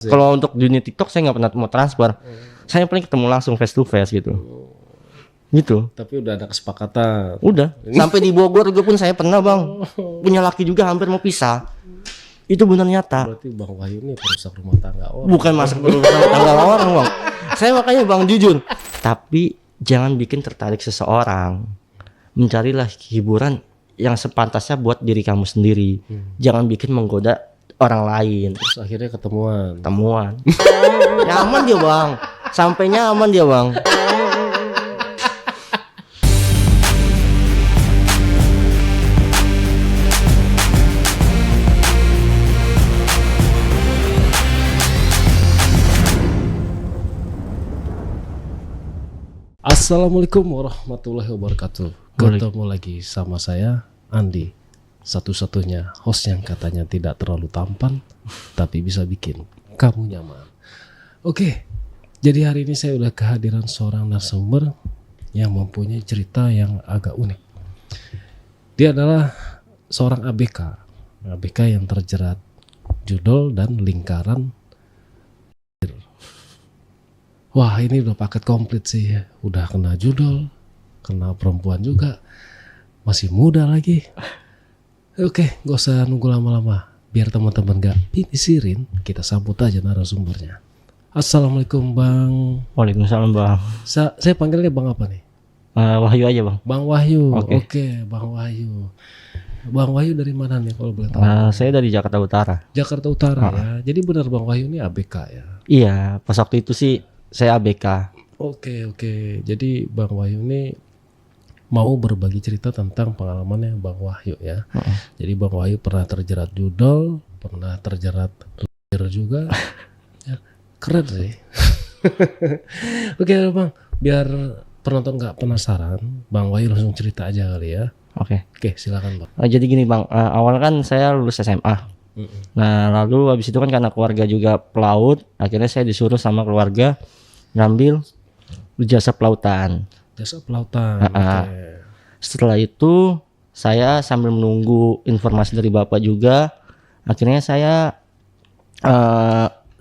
Kalau untuk dunia TikTok saya nggak pernah mau transfer. Saya paling ketemu langsung face to face gitu. Gitu. Tapi udah ada kesepakatan. Udah. Sampai di Bogor juga pun saya pernah, Bang. Punya laki juga hampir mau pisah. Itu benar nyata. Berarti Bang Wahyu ini perusak rumah tangga orang. Bukan masuk rumah tangga orang, Bang. Saya makanya Bang jujur. Tapi jangan bikin tertarik seseorang. Mencarilah hiburan yang sepantasnya buat diri kamu sendiri. Jangan bikin menggoda orang lain. Terus akhirnya ketemuan. Nyaman dia, Bang. Sampai nyaman dia, Bang. Assalamualaikum warahmatullahi wabarakatuh. Ketemu lagi sama saya Andi, satu-satunya host yang katanya tidak terlalu tampan tapi bisa bikin kamu nyaman. Oke, jadi hari ini saya udah kehadiran seorang narasumber yang mempunyai cerita yang agak unik. Dia adalah seorang ABK yang terjerat judul dan lingkaran. Wah, ini udah paket komplit sih. Udah kena judul, kena perempuan juga, masih muda lagi. Oke, gak usah nunggu lama-lama. Biar teman-teman gak pinisirin, kita sambut aja narasumbernya. Assalamualaikum Bang. Waalaikumsalam, Bang. Saya panggilnya Bang apa nih? Wahyu aja, Bang. Bang Wahyu. Oke. Bang Wahyu. Bang Wahyu dari mana nih kalau boleh tahu? Saya dari Jakarta Utara. Jakarta Utara ya. Jadi benar Bang Wahyu ini ABK ya? Iya, pas waktu itu sih saya ABK. Oke. Jadi Bang Wahyu ini mau berbagi cerita tentang pengalamannya Bang Wahyu ya. Jadi Bang Wahyu pernah terjerat judul, pernah terjerat lir juga. Ya, keren sih. Oke Bang, biar penonton nggak penasaran, Bang Wahyu langsung cerita aja kali ya. Oke, silakan Bang. jadi gini, Bang. Awal kan saya lulus SMA. Nah, lalu habis itu kan karena keluarga juga pelaut, akhirnya saya disuruh sama keluarga ngambil jasa pelautan. Jasa pelautan. Oke. Setelah itu saya sambil menunggu informasi dari Bapak juga, akhirnya saya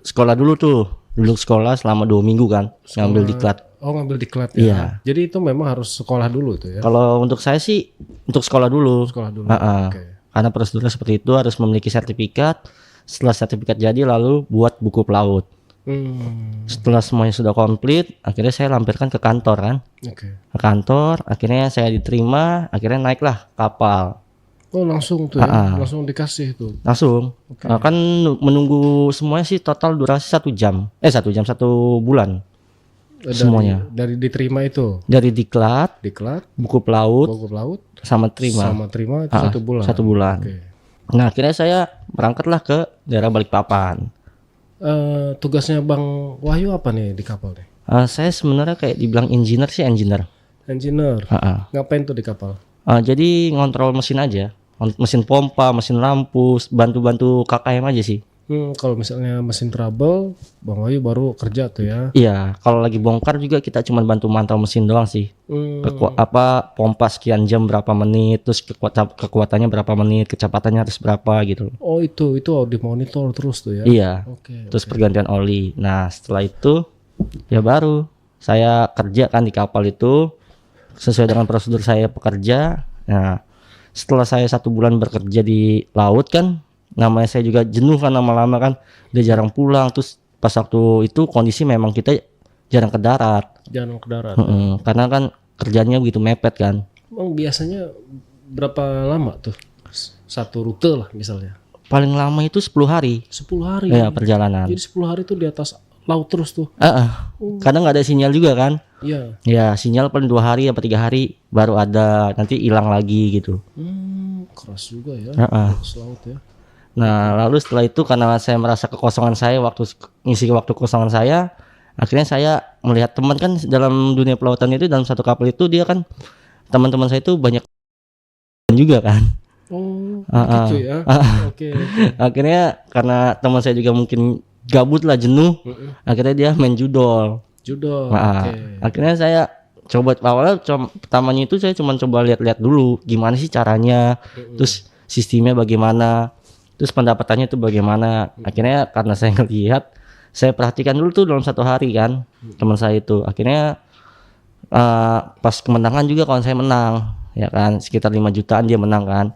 sekolah dulu tuh. Dulu sekolah selama 2 minggu kan, ngambil diklat. Oh, ngambil diklat ya. Iya. Jadi itu memang harus sekolah dulu tuh ya. Kalau untuk saya sih untuk sekolah dulu. Oke. Karena prosedurnya seperti itu, harus memiliki sertifikat. Setelah sertifikat jadi lalu buat buku pelaut. Setelah semuanya sudah komplit, akhirnya saya lampirkan ke kantor kan. Oke. Ke kantor, akhirnya saya diterima, akhirnya naiklah kapal. Oh, langsung tuh ya. Langsung dikasih tuh. Langsung. Kan menunggu semuanya sih total durasi 1 jam. 1 bulan. Semuanya. Dari diterima itu. Dari diklat, buku pelaut, sama terima itu 1 bulan. 1 bulan. Oke. Nah, akhirnya saya berangkatlah ke daerah Balikpapan. Tugasnya Bang Wahyu apa nih di kapal nih? Saya sebenarnya kayak dibilang engineer. Engineer. Ngapain tuh di kapal? Jadi ngontrol mesin aja, mesin pompa, mesin lampu, bantu-bantu KKM aja sih. Kalau misalnya mesin trouble, Bang Wahyu baru kerja tuh ya? Iya, kalau lagi bongkar juga kita cuma bantu mantau mesin doang sih. Pompa sekian jam berapa menit, terus kekuatannya berapa menit, kecepatannya harus berapa gitu. Oh itu dimonitor terus tuh ya? Iya. Terus pergantian oli. Nah setelah itu ya baru saya kerja kan di kapal itu sesuai dengan prosedur saya pekerja. Nah setelah saya 1 bulan bekerja di laut kan, namanya saya juga jenuh kan lama-lama kan, dia jarang pulang. Terus pas waktu itu kondisi memang kita jarang ke darat. Karena kan kerjanya begitu mepet kan. Emang biasanya berapa lama tuh satu rute lah misalnya? Paling lama itu 10 hari. 10 hari? Ya perjalanan. Jadi 10 hari tuh di atas laut terus tuh? Kadang nggak ada sinyal juga kan. Iya. Ya sinyal paling 2 hari apa 3 hari baru ada, nanti hilang lagi gitu. Keras juga ya. Atas laut ya. Nah lalu setelah itu karena saya merasa kekosongan saya, ngisi waktu kosongan saya, akhirnya saya melihat teman kan dalam dunia pelautan itu, dalam satu kapal itu dia kan teman-teman saya itu banyak juga kan. Gitu ya. Oke. Akhirnya karena teman saya juga mungkin gabut lah, jenuh, akhirnya dia main judol. Akhirnya saya coba, awalnya pertamanya itu saya cuma coba lihat-lihat dulu gimana sih caranya, terus sistemnya bagaimana, terus pendapatannya itu bagaimana. Akhirnya karena saya ngelihat saya perhatikan dulu tuh dalam satu hari kan teman saya itu. Akhirnya pas kemenangan juga kawan saya menang ya kan, sekitar 5 jutaan dia menang kan.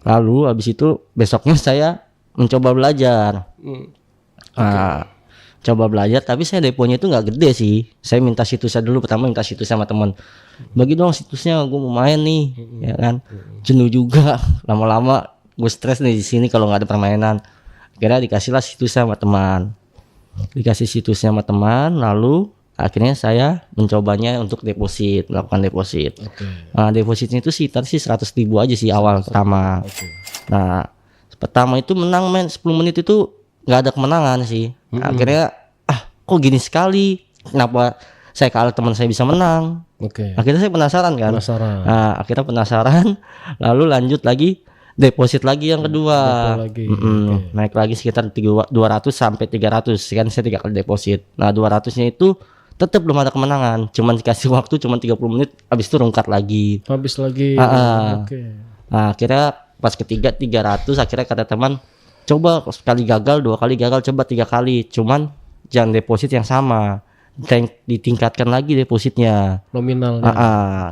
Lalu habis itu besoknya saya mencoba belajar. Coba belajar, tapi saya deponya itu nggak gede sih. Saya minta situsnya dulu, pertama minta situsnya sama teman. Bagi dong situsnya, gue mau main nih, ya kan. Jenuh juga, lama-lama gue stres nih di sini kalau nggak ada permainan. Akhirnya dikasihlah situsnya sama teman. Dikasih situsnya sama teman, lalu akhirnya saya mencobanya untuk deposit, melakukan deposit. Nah, depositnya itu sekitar sih 100.000 aja sih awal pertama. Nah, pertama itu menang 10 menit itu nggak ada kemenangan sih. Akhirnya kok gini sekali, kenapa saya kalah teman saya bisa menang. Akhirnya saya penasaran kan. Nah, akhirnya penasaran, lalu lanjut lagi deposit lagi yang kedua. Naik lagi sekitar 200 sampai 300 kan, saya 3 kali deposit. Nah 200-nya itu tetap belum ada kemenangan, cuman dikasih waktu cuman 30 menit, habis itu rungkat lagi. Nah akhirnya pas ketiga 300, akhirnya kata teman, coba sekali gagal, 2 kali gagal, coba 3 kali, cuman jangan deposit yang sama, ditingkatkan lagi depositnya, nominalnya.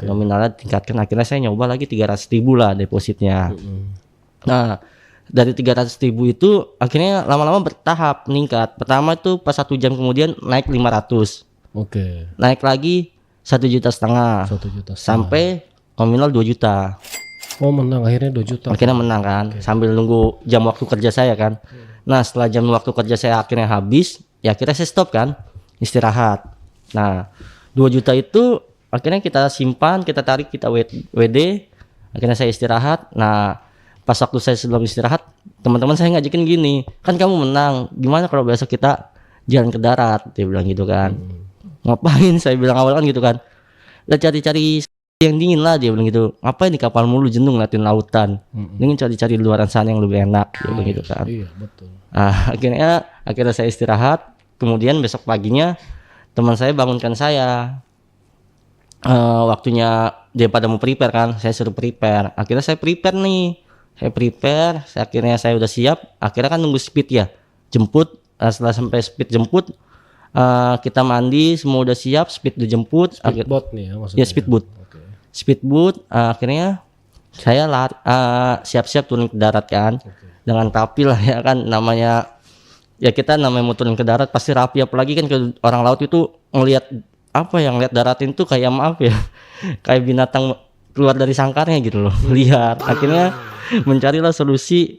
Nominalnya ditingkatkan. Akhirnya saya nyoba lagi 300.000 lah depositnya. Nah dari 300.000 itu akhirnya lama-lama bertahap meningkat. Pertama itu pas 1 jam kemudian naik 500, naik lagi 1,5 juta, sampai nominal 2 juta. Menang akhirnya 2 juta. Akhirnya menang kan, sambil nunggu jam waktu kerja saya kan. Nah setelah jam waktu kerja saya akhirnya habis, ya akhirnya saya stop kan, istirahat. Nah 2 juta itu akhirnya kita simpan, kita tarik, kita WD. Akhirnya saya istirahat. Nah pas waktu saya sebelum istirahat, teman-teman saya ngajakin gini, kan kamu menang, gimana kalau besok kita jalan ke darat, dia bilang gitu kan. Ngapain, saya bilang awal kan gitu kan, udah cari-cari yang dingin lah, dia bilang gitu. Ngapain di kapal mulu, jenuh ngeliatin lautan, ingin cari-cari di luaran sana yang lebih enak, dia bilang gitu kan. Akhirnya saya istirahat. Kemudian besok paginya teman saya bangunkan saya, waktunya dia pada mau prepare kan, saya suruh prepare. Akhirnya saya prepare nih, akhirnya saya udah siap. Akhirnya kan nunggu speed ya, jemput. Setelah sampai speed jemput, kita mandi, semua udah siap, speed udah jemput. Speedboat nih ya maksudnya. Ya speedboat. Speedboat. Akhirnya saya siap-siap turun ke darat kan, dengan rapi lah ya kan, namanya ya kita namanya mau turun ke darat pasti rapi, apalagi kan ke orang laut itu ngelihat ngelihat daratin tuh kayak maaf ya, kayak binatang keluar dari sangkarnya gitu loh, lihat. Akhirnya mencarilah solusi.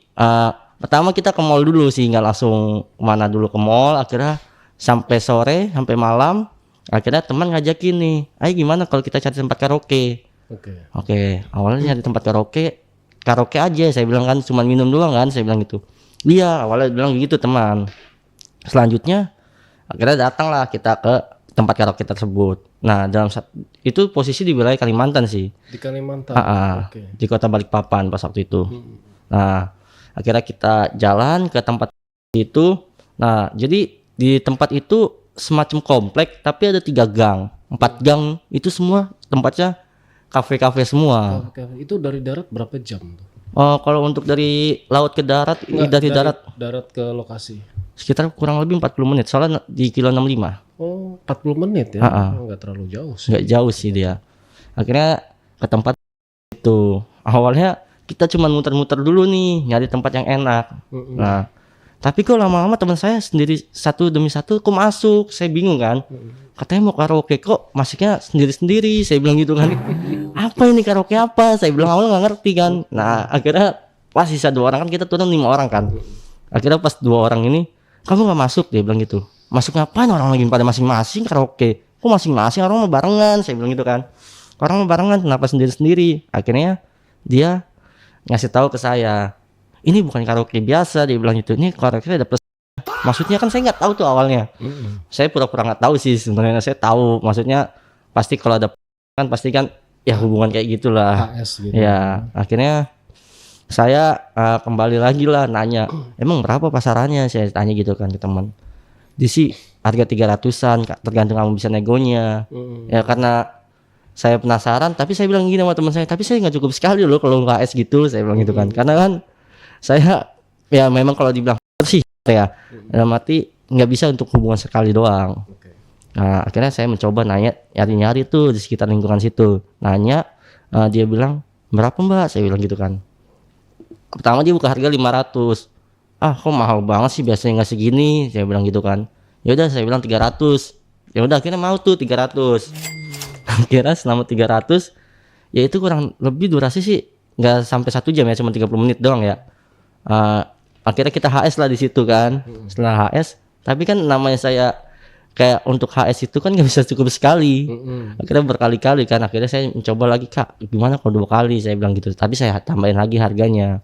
Pertama kita ke mall dulu sih, nggak langsung kemana dulu, ke mall. Akhirnya sampai sore, sampai malam. Akhirnya teman ngajakin nih, ayo gimana kalau kita cari tempat karaoke. Awalnya nyari tempat karaoke aja, saya bilang kan, cuma minum doang kan, saya bilang gitu. Iya, awalnya bilang gitu teman. Selanjutnya akhirnya datanglah kita ke tempat karaoke tersebut. Nah dalam itu posisi di wilayah Kalimantan sih. Di Kalimantan. Di kota Balikpapan pas waktu itu. Nah akhirnya kita jalan ke tempat itu. Nah jadi di tempat itu semacam komplek, tapi ada 3 gang, 4 gang itu semua tempatnya kafe-kafe semua. Itu dari darat berapa jam tuh? Kalau untuk dari laut ke darat, dari darat ke lokasi sekitar kurang lebih 40 menit, soalnya di kilo 65. 40 menit ya? Nggak terlalu jauh sih. Nggak jauh sih dia. Akhirnya ke tempat itu. Awalnya kita cuma muter-muter dulu nih, nyari tempat yang enak. Nah tapi kok lama-lama teman saya sendiri satu demi satu kok masuk, saya bingung kan. Katanya mau karaoke, kok masuknya sendiri-sendiri, saya bilang gitu kan. Apa ini karaoke apa? Saya bilang awalnya nggak ngerti kan. Nah akhirnya pas sisa 2 orang kan, kita turun 5 orang kan. Akhirnya pas 2 orang ini, kamu nggak masuk, dia bilang gitu. Masuk ngapain, orang lagi pada masing-masing karaoke. Kok masing-masing, orang mau barengan, saya bilang gitu kan. Orang mau barengan, kenapa sendiri-sendiri? Akhirnya dia ngasih tahu ke saya, ini bukan karaoke biasa, dia bilang gitu. Ini karaoke ada plus. Maksudnya kan saya nggak tahu tuh awalnya. Saya pura-pura nggak tahu sih, sebenarnya saya tahu. Maksudnya pasti kalau ada kan pasti kan ya hubungan kayak gitulah. HS gitu. Ya akhirnya saya kembali lagi lah nanya, emang berapa pasarannya, saya tanya gitu kan ke teman. Di sih harga 300-an, tergantung kamu bisa negonya. Ya karena saya penasaran, tapi saya bilang gini sama teman saya, tapi saya nggak cukup sekali loh kalau nggak HS gitu, saya bilang gitu kan. Karena kan saya ya memang kalau dibilang sih ya dalam arti nggak bisa untuk hubungan sekali doang. Oke. Nah akhirnya saya mencoba nanya, nyari-nyari tuh di sekitar lingkungan situ, nanya. Dia bilang berapa mbak, saya bilang gitu kan. Pertama dia buka harga 500. Ah kok mahal banget sih, biasanya nggak segini, saya bilang gitu kan. Ya udah saya bilang 300. Ya udah akhirnya mau tuh 300. Kira selama 300 ya itu kurang lebih durasi sih nggak sampai 1 jam ya, cuma 30 menit doang ya. Eh, Akhirnya kita HS lah di situ kan. Setelah HS, tapi kan namanya saya kayak untuk HS itu kan nggak bisa cukup sekali. Akhirnya berkali-kali kan. Akhirnya saya mencoba lagi, kak gimana kalau 2 kali, saya bilang gitu, tapi saya tambahin lagi harganya.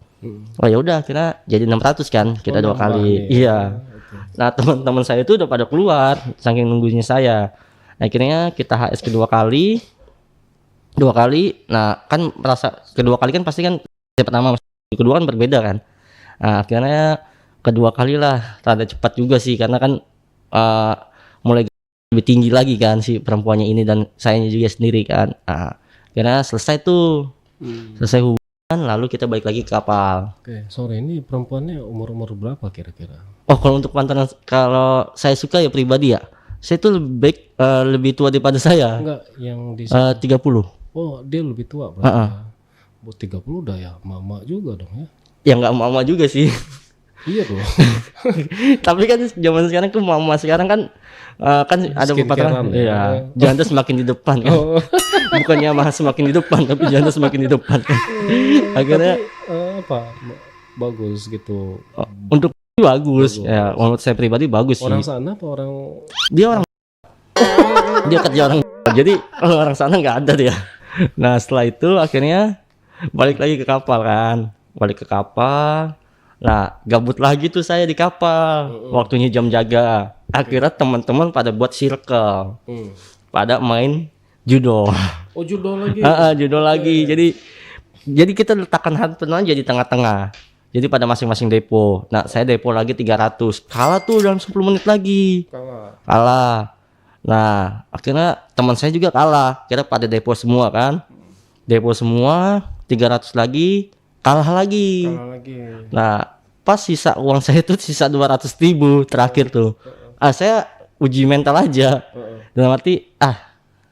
Oh ya udah akhirnya jadi 600 kan, kita 2 kali. Iya. Nah teman-teman saya itu udah pada keluar saking nunggunya saya. Akhirnya kita HS kedua kali. Nah kan merasa kedua kali kan pasti kan yang pertama kedua kan berbeda kan. Nah akhirnya kedua kali lah rada cepat juga sih, karena kan mulai lebih tinggi lagi kan si perempuannya ini dan sayanya juga sendiri kan. Nah akhirnya selesai tuh, selesai hubungan, lalu kita balik lagi ke kapal. Oke, sore ini perempuannya umur berapa kira-kira? Oh kalau untuk mantan, kalau saya suka ya pribadi ya, saya tuh lebih baik lebih tua daripada saya. Enggak, yang di 30. Oh, dia lebih tua berarti. Buat 30 udah ya mama juga dong ya. Ya nggak mama juga sih. Iya dong. Tapi kan zaman sekarang tuh mama sekarang kan kan ada pepatah, iya, janda semakin di depan kan. Bukannya malah semakin di depan, tapi janda semakin di depan kan. Akhirnya bagus gitu. Untuk bagus. Ya menurut saya pribadi bagus sih. Orang sana apa orang? Dia orang dia kerja orang, jadi orang sana nggak ada dia. Nah setelah itu akhirnya balik lagi ke kapal kan, balik ke kapal. Nah gabut lagi tuh saya di kapal, waktunya jam jaga. Akhirnya teman-teman pada buat circle, pada main judo. Oh judo lagi. Judo lagi. Jadi kita letakkan handphone aja di tengah-tengah. Jadi pada masing-masing depo. Nah saya depo lagi 300. Kalah tuh dalam 10 menit lagi. Kalah. Nah akhirnya teman saya juga kalah. Kira pada depo semua kan. Depo semua 300 lagi. Kalah lagi. Nah pas sisa uang saya tuh sisa 200.000 terakhir tuh. Saya uji mental aja. Dalam arti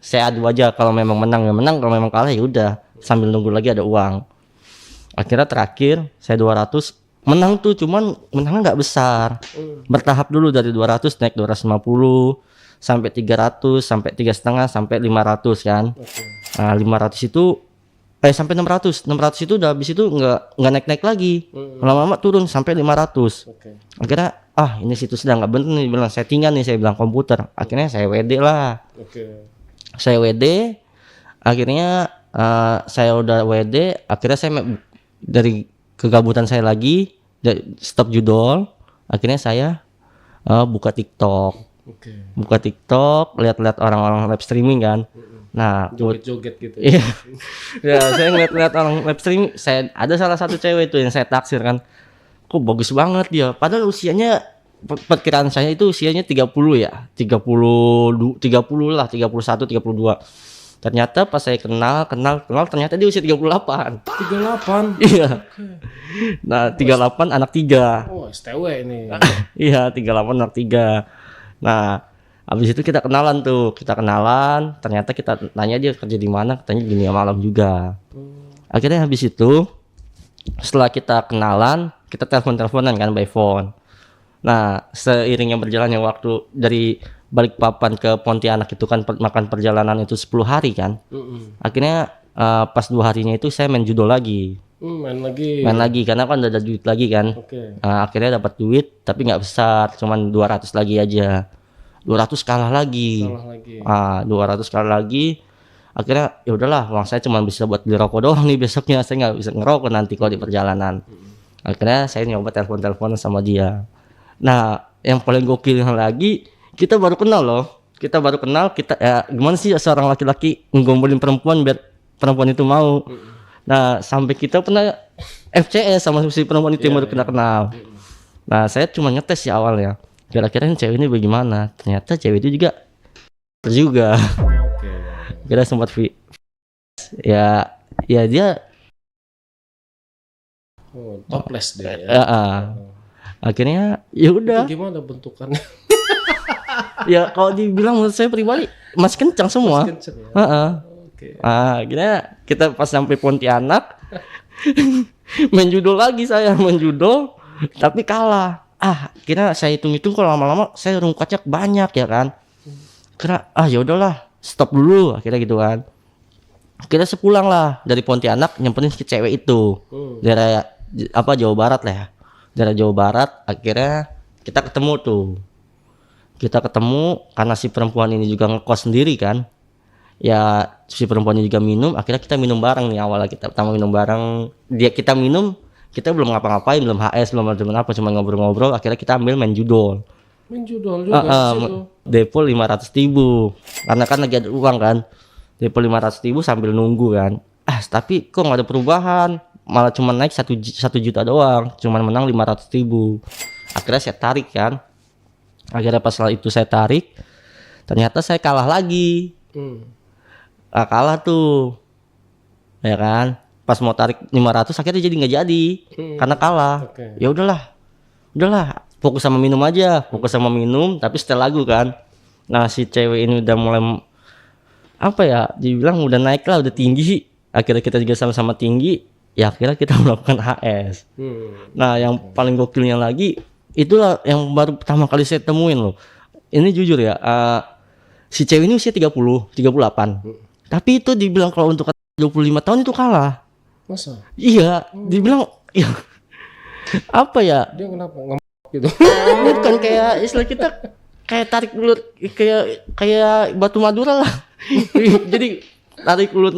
saya adu aja, kalau memang menang ya menang, kalau memang kalah ya udah, sambil nunggu lagi ada uang. Akhirnya terakhir saya 200 menang tuh, cuman menangnya nggak besar. Bertahap dulu dari 200 naik 250 sampai 300 sampai 3,5 sampai 500 kan. Nah 500 itu sampai 600 itu udah, habis itu nggak naik lagi. Lama-lama turun sampai 500. Akhirnya ini situ sedang nggak bener nih, bilang settingan nih, saya bilang komputer. Akhirnya saya WD lah. Saya WD. Akhirnya saya udah WD. Akhirnya saya dari kegabutan saya lagi, stop judol. Akhirnya saya buka TikTok. Buka TikTok, lihat-lihat orang-orang live streaming kan. Nah, joget-joget gitu. Iya. Ya, saya ngeliat-lihat orang live streaming, saya ada salah satu cewek itu yang saya taksir kan. Kok bagus banget dia. Padahal usianya, perkiraan saya itu usianya 30 ya. 30 lah, 31, 32. Ternyata pas saya kenal ternyata dia usia 38. 38. Iya. Nah, 38 anak 3. Oh, STW ini. Iya, 38 anak 3. Nah, habis itu kita kenalan, ternyata kita nanya dia kerja di mana, katanya di dunia malam juga. Akhirnya habis itu setelah kita kenalan, kita telepon-teleponan kan by phone. Nah seiringnya berjalannya waktu dari Balikpapan ke Pontianak itu kan makan perjalanan itu 10 hari kan. Akhirnya pas 2 harinya itu saya main judo lagi. Main lagi karena kan udah ada duit lagi kan. Akhirnya dapat duit tapi nggak besar, cuman 200 lagi aja. 200 kalah lagi. 200 kalah lagi. Akhirnya ya udahlah, uang saya cuma bisa buat beli rokok doang nih besoknya, saya nggak bisa ngerokok nanti kalau di perjalanan. Akhirnya saya nyoba telepon sama dia. Nah yang paling gokil lagi, kita baru kenal, kita ya gimana sih seorang laki-laki ngegombolin perempuan biar perempuan itu mau. Nah sampai kita pernah FCS sama si perempuan itu yang baru kita kenal. Nah saya cuma ngetes ya awalnya, kira-kira cewek ini bagaimana. Ternyata cewek itu juga kita sempat ya dia topless dia ya. Akhirnya ya udah. Gimana bentukannya? Ya kalau dibilang menurut saya pribadi masih kencang semua. Kenceng ya. Heeh. Oke. Akhirnya kita pas sampai Pontianak main judol lagi, saya main judol tapi kalah. Kira saya hitung-hitung kalau lama-lama saya rungkatnya banyak ya kan. Kira ya udahlah, stop dulu akhirnya gitu kan. Kita sepulang lah dari Pontianak nyamperin si cewek itu. Daerah Jawa Barat lah ya. Daerah Jawa Barat, akhirnya kita ketemu tuh. Kita ketemu karena si perempuan ini juga ngekos sendiri kan. Ya si perempuan ini juga minum, akhirnya kita minum bareng nih awalnya. Kita pertama minum bareng, kita minum, kita belum ngapa-ngapain, belum HS, belum apa, cuma ngobrol-ngobrol. Akhirnya kita ambil main judol. Main judol juga di situ. Depo 500.000 karena kan lagi ada uang kan. Depo 500.000 sambil nunggu kan. Tapi kok nggak ada perubahan, malah cuma naik 1 juta doang, cuma menang 500.000. Akhirnya saya tarik kan. Akhirnya pas setelah itu saya tarik, ternyata saya kalah lagi. Kalah tuh, ya kan. Pas mau tarik 500 akhirnya jadi nggak jadi, karena kalah. Ya udahlah, fokus sama minum aja, tapi setel lagu kan. Nah si cewek ini udah mulai dibilang udah naik lah, udah tinggi. Akhirnya kita juga sama-sama tinggi, ya akhirnya kita melakukan HS. Nah yang paling gokilnya lagi, itulah yang baru pertama kali saya temuin loh. Ini jujur ya, si cewek ini usia 38. Tapi itu dibilang kalau untuk 25 tahun itu kalah. Masa? Iya, dibilang ya Dia kenapa ngemak gitu? Bukan kayak istilah kita kayak tarik ulut, kayak batu Madura lah. Jadi tarik ulut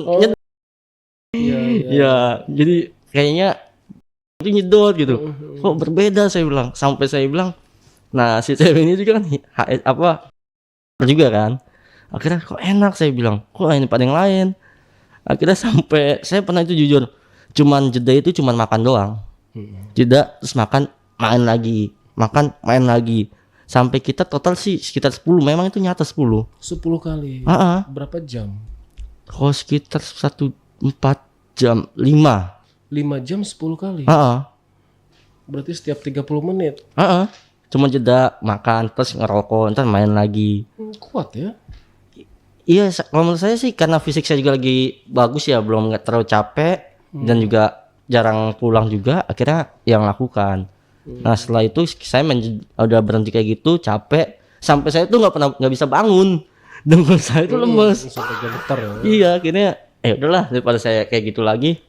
Iya, jadi kayaknya itu nyedot gitu. Kok berbeda saya bilang. Sampai saya bilang, nah si cewek ini juga kan juga kan. Akhirnya kok enak, saya bilang. Kok ini pada yang lain. Akhirnya sampai saya pernah itu jujur, cuman jeda itu cuman makan doang. Jeda terus makan, main lagi. Sampai kita total sih sekitar 10, memang itu nyata 10 kali. Berapa jam? Kalau sekitar 4 jam 5 jam 10 kali. Berarti setiap 30 menit. Cuma jeda makan terus ngerokok, ntar main lagi. Kuat ya? Iya, kalau menurut saya sih karena fisik saya juga lagi bagus ya, belum nggak terlalu capek dan juga jarang pulang juga, akhirnya yang lakukan. Nah setelah itu saya udah berhenti kayak gitu, capek, sampai saya tuh nggak bisa bangun, dengkul saya itu lemes. Sampai gemetar ya? Iya, akhirnya udahlah daripada saya kayak gitu lagi,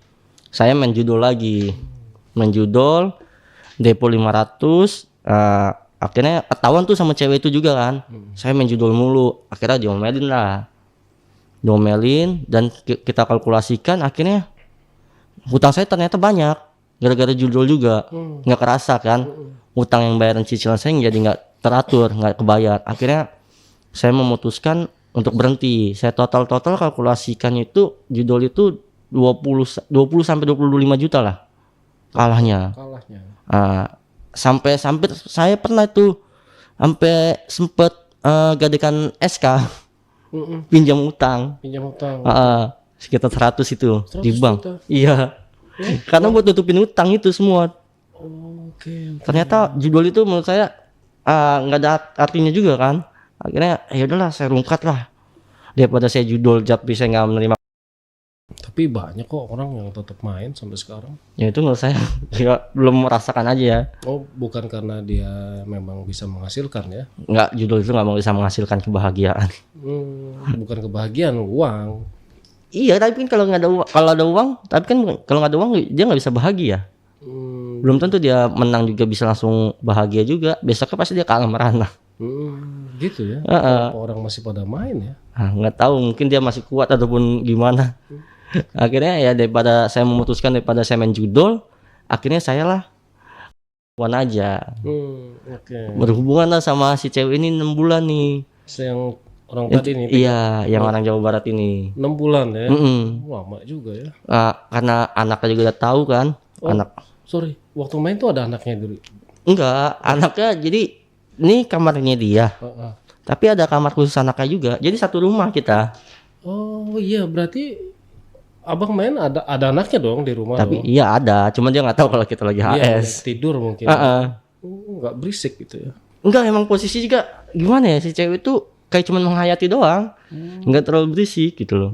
saya main judol lagi, depo 500. Akhirnya ketahuan tuh sama cewek itu juga kan. Saya main judol mulu, akhirnya diomelin dan kita kalkulasikan, akhirnya hutang saya ternyata banyak gara-gara judol juga. Nggak kerasa kan, hutang yang bayaran cicilan saya jadi nggak teratur, nggak kebayar. Akhirnya saya memutuskan untuk berhenti. Saya total kalkulasikan itu judol itu 20 sampai 25 juta lah kalahnya. Sampai saya pernah itu sampai sempet gadekan SK pinjam utang sekitar 100 itu 100 di bank juta. Iya karena buat tutupin utang itu semua. Ternyata judul itu menurut saya nggak ada artinya juga kan. Akhirnya ya udahlah saya rungkat lah, daripada saya judul tapi saya nggak menerima. Tapi banyak kok orang yang tetap main sampai sekarang. Ya itu menurut saya ya, belum merasakan aja ya. Bukan karena dia memang bisa menghasilkan ya? Enggak, judul itu nggak bisa menghasilkan kebahagiaan. Bukan kebahagiaan, uang. Iya, tapi kan kalau ada uang, tapi kan kalau nggak ada uang dia nggak bisa bahagia. Belum tentu dia menang juga bisa langsung bahagia juga. Besoknya pasti dia kalah merana. Gitu ya. Apa orang masih pada main ya? Nggak tahu, mungkin dia masih kuat ataupun gimana. Akhirnya ya daripada saya main judol, akhirnya saya lah aja. Berhubungan lah sama si cewek ini 6 bulan nih. Yang orang tadi nih? Iya, yang orang Jawa Barat ini. 6 bulan ya? Lama juga ya. Karena anaknya juga udah tahu kan. Sorry, waktu main tuh ada anaknya dulu? Enggak, anaknya jadi ini kamarnya dia. Tapi ada kamar khusus anaknya juga. Jadi satu rumah kita. Oh iya, berarti abang main ada anaknya dong di rumah. Tapi iya ada, cuman dia nggak tahu kalau kita lagi HS. Iya, tidur mungkin. Nggak berisik gitu ya? Enggak, emang posisi juga gimana ya, si cewek itu kayak cuman menghayati doang, nggak terlalu berisik gitu loh.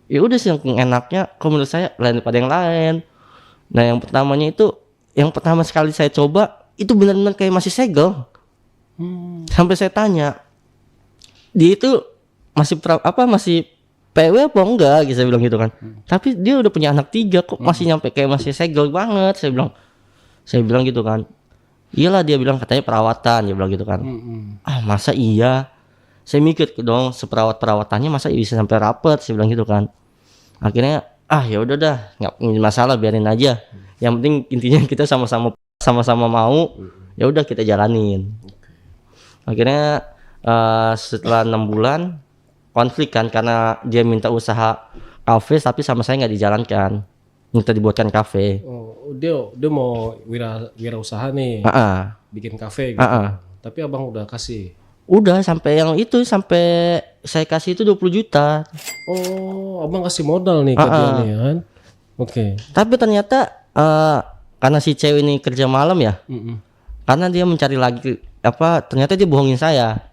Ya udah sih yang enaknya kalau menurut saya lain daripada yang lain. Nah yang pertamanya itu, yang pertama sekali saya coba itu benar-benar kayak masih segel. Sampai saya tanya, dia itu masih masih PW apa enggak gitu, saya bilang gitu kan. Tapi dia udah punya anak 3 kok masih nyampe kayak masih segel banget, saya bilang gitu kan. Iyalah, dia bilang katanya perawatan, dia bilang gitu kan. Ah masa iya, saya mikir dong seperawat-perawatannya masa bisa sampai rapet, saya bilang gitu kan. Akhirnya ya udah dah, nggak masalah, biarin aja. Yang penting intinya kita sama-sama mau, ya udah kita jalanin. Akhirnya setelah 6 bulan konflik kan, karena dia minta usaha kafe tapi sama saya nggak dijalankan, minta dibuatkan kafe. Oh, dia mau wirausaha nih, bikin kafe gitu. Tapi abang udah kasih. Udah sampai yang itu, sampai saya kasih itu 20 juta. Oh, abang kasih modal nih ke dia nih kan. Oke. Tapi ternyata karena si cewek ini kerja malam ya, karena dia mencari lagi ternyata dia bohongin saya.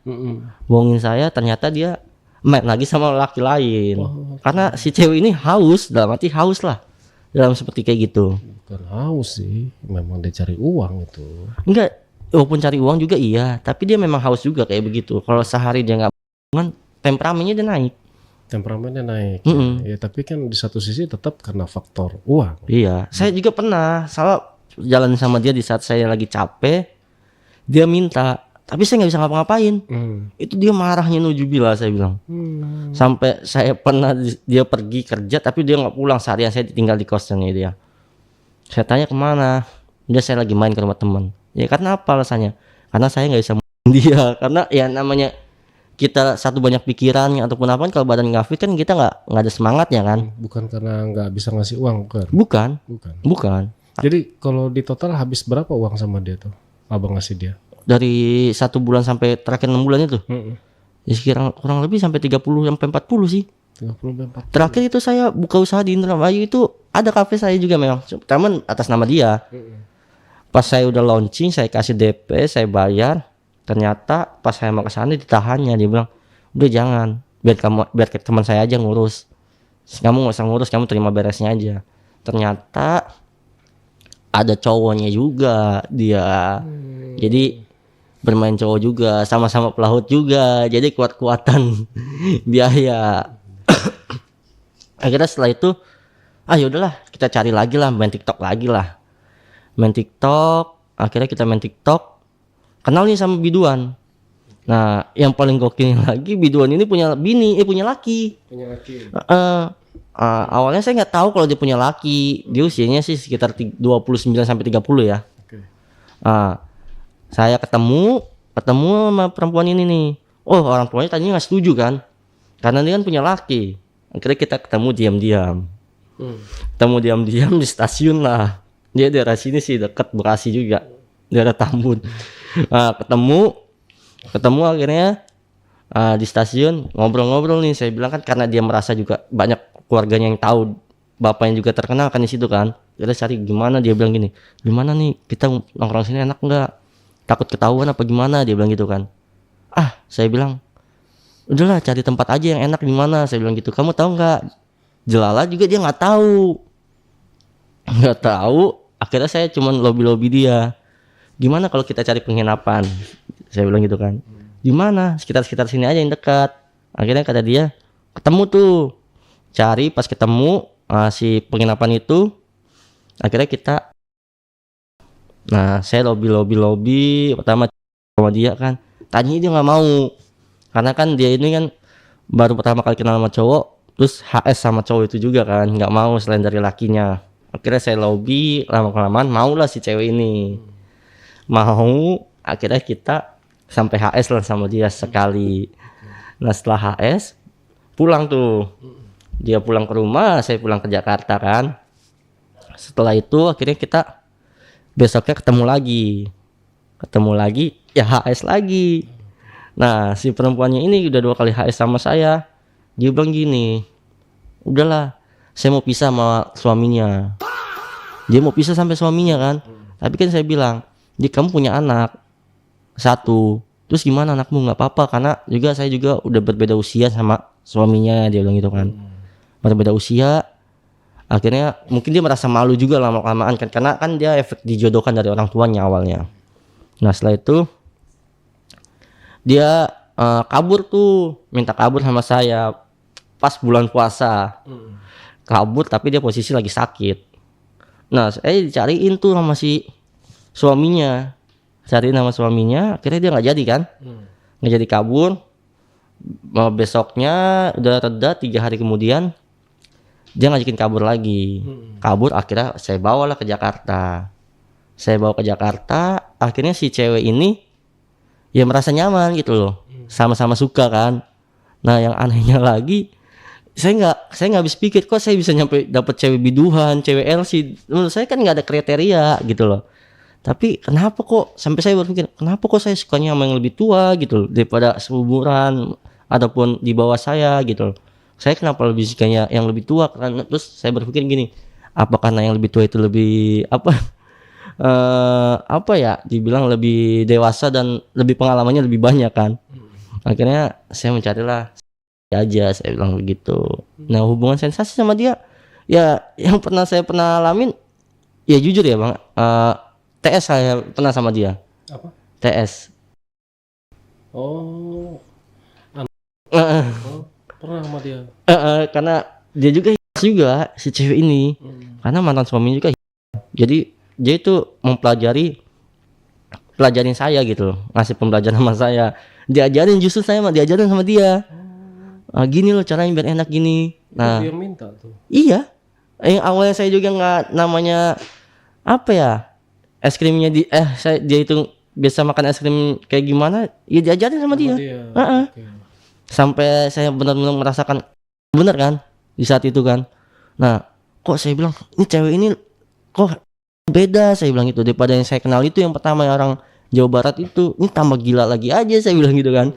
Bohongin saya, ternyata dia main lagi sama laki lain. Karena si cewek ini haus, dalam arti haus lah, dalam seperti kayak gitu. Bukan haus sih, memang dia cari uang itu. Enggak, walaupun cari uang juga iya, tapi dia memang haus juga kayak begitu. Kalau sehari dia nggak hubungan, temperamennya dia naik. Temperamennya naik. Ya, tapi kan di satu sisi tetap karena faktor uang. Iya, saya juga pernah salah jalan sama dia di saat saya lagi capek, dia minta, tapi saya nggak bisa ngapa-ngapain. Itu dia marahnya nujubillah, saya bilang. Sampai saya pernah dia pergi kerja tapi dia nggak pulang, seharian saya tinggal di kosannya dia. Saya tanya kemana, dia saya lagi main ke rumah teman. Ya karena apa alasannya? Karena saya nggak bisa dia, karena ya namanya kita satu banyak pikiran ataupun apa kan, kalau badan nggak fit kan kita nggak ada semangatnya kan. Bukan karena nggak bisa ngasih uang kan? Bukan. Jadi kalau di total habis berapa uang sama dia tuh, abang ngasih dia? Dari 1 bulan sampai terakhir 6 bulan itu, ya sekitar kurang lebih sampai 30 sampai 40 sih. 30 40. Terakhir itu saya buka usaha di Indramayu, itu ada kafe saya juga memang, teman atas nama dia. Pas saya udah launching, saya kasih DP, saya bayar. Ternyata pas saya mau ke sana ditahannya, dia bilang, "Udah jangan, biar teman saya aja ngurus. Kamu nggak usah ngurus, kamu terima beresnya aja." Ternyata ada cowoknya juga dia. Jadi bermain cowok juga, sama-sama pelaut juga, jadi kuat-kuatan biaya. Akhirnya setelah itu ya udahlah, kita cari lagi lah, main TikTok lagi lah. Main TikTok, akhirnya kita main TikTok, kenal nih sama biduan. Nah, yang paling gokil lagi, biduan ini punya laki. Awalnya saya nggak tahu kalau dia punya laki. Dia usianya sih sekitar 29 sampai 30 ya. Saya ketemu sama perempuan ini nih. Oh, orang tuanya tadinya nggak setuju kan, karena dia kan punya laki. Akhirnya kita ketemu diam-diam. Ketemu diam-diam di stasiun lah. Dia daerah sini sih, dekat Bekasi juga, daerah Tambun. Ketemu akhirnya di stasiun, ngobrol-ngobrol nih. Saya bilang kan karena dia merasa juga banyak keluarganya yang tahu, bapaknya juga terkenal kan di situ kan. Kita cari gimana, dia bilang gini, "Gimana nih kita nongkrong sini enak enggak? Takut ketahuan apa gimana?" Dia bilang gitu kan. Saya bilang, "Udahlah, cari tempat aja yang enak di mana." Saya bilang gitu. "Kamu tahu nggak?" Jelala juga dia nggak tahu. Akhirnya saya cuman lobby dia. "Gimana kalau kita cari penginapan?" Saya bilang gitu kan. "Di mana?" Sekitar sini aja yang dekat." Akhirnya kata dia, ketemu tuh. Cari, pas ketemu si penginapan itu. Akhirnya saya lobby pertama sama dia kan. Tadinya dia nggak mau, karena kan dia ini kan baru pertama kali kenal sama cowok, terus HS sama cowok itu juga kan, nggak mau selain dari lakinya. Akhirnya saya lobby, lama-kelamaan maulah si cewek ini. Akhirnya kita sampai HS lah sama dia sekali. Nah setelah HS pulang tuh, dia pulang ke rumah, saya pulang ke Jakarta kan. Setelah itu akhirnya kita besoknya ketemu lagi ya HS lagi. Nah si perempuannya ini udah 2 kali HS sama saya. Dia bilang gini, "Udahlah, saya mau pisah sama suaminya." Dia mau pisah sampai suaminya kan. Tapi kan saya bilang, "Kamu punya anak 1, Terus gimana anakmu? Nggak apa-apa, karena juga saya juga udah berbeda usia sama suaminya, dia bilang gitu kan. Berbeda usia. Akhirnya mungkin dia merasa malu juga lama-lamaan kan, karena kan dia efek dijodohkan dari orang tuanya awalnya. Nah setelah itu dia kabur tuh, minta kabur sama saya pas bulan puasa. Kabur tapi dia posisi lagi sakit. Nah saya dicariin tuh sama si suaminya, cariin sama suaminya, akhirnya dia nggak jadi kan, nggak jadi kabur. Besoknya udah reda, 3 hari kemudian dia ngajakin kabur lagi. Kabur, akhirnya saya bawalah ke Jakarta. Saya bawa ke Jakarta, akhirnya si cewek ini ya merasa nyaman gitu loh, sama-sama suka kan. Nah yang anehnya lagi, saya nggak habis pikir kok saya bisa nyampe dapet cewek biduhan, cewek LC. Menurut saya kan nggak ada kriteria gitu loh. Tapi kenapa kok sampai saya berpikir, kenapa kok saya sukanya sama yang lebih tua gitu loh, daripada seumuran ataupun di bawah saya gitu loh. Saya kenapa lebih sukanya yang lebih tua? Karena terus saya berpikir gini, apa karena yang lebih tua itu lebih apa ya, dibilang lebih dewasa dan lebih pengalamannya lebih banyak kan. Akhirnya saya mencarilah aja, saya bilang begitu. Nah hubungan sensasi sama dia ya yang saya pernah alamin ya, jujur ya bang, TS saya pernah sama dia. Apa? TS. Oh, pernah sama dia. Karena dia juga si cewek ini, karena mantan suami juga. Jadi dia itu pelajarin saya gitu loh, ngasih pembelajaran sama saya. Diajarin sama dia. Gini loh caranya biar enak gini. Nah, dia minta tuh. iya. Yang awalnya saya juga nggak, namanya apa ya, es krimnya dia itu biasa makan es krim kayak gimana, ya diajarin sama dia. Okay. Sampai saya benar-benar merasakan bener kan di saat itu kan. Nah kok saya bilang ini cewek ini kok beda, saya bilang itu daripada yang saya kenal itu yang pertama, yang orang Jawa Barat itu. Ini tambah gila lagi aja, saya bilang gitu kan,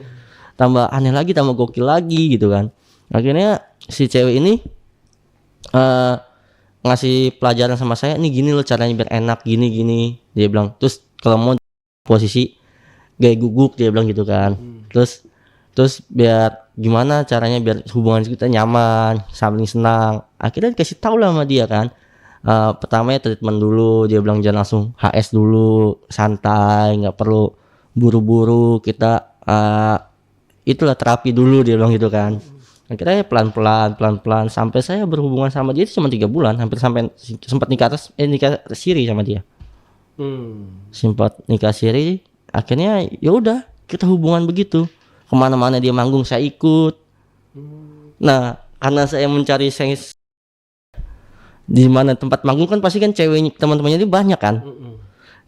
tambah aneh lagi, tambah gokil lagi gitu kan. Akhirnya si cewek ini ngasih pelajaran sama saya, nih gini loh caranya biar enak, gini dia bilang. Terus kalau mau posisi gaya guguk, dia bilang gitu kan. Terus biar gimana caranya biar hubungan kita nyaman, saling senang. Akhirnya dikasih tahu lah sama dia kan. Pertamanya treatment dulu, dia bilang jangan langsung HS dulu, santai, nggak perlu buru-buru, kita itulah terapi dulu, dia bilang gitu kan. Akhirnya pelan-pelan sampai saya berhubungan sama dia itu cuma 3 bulan, hampir sampai sempat nikah siri sama dia. Sempat nikah siri, akhirnya ya udah kita hubungan begitu. Kemana-mana dia manggung saya ikut. Nah karena saya mencari di mana tempat manggung kan pasti kan cewek teman-temannya ini banyak kan.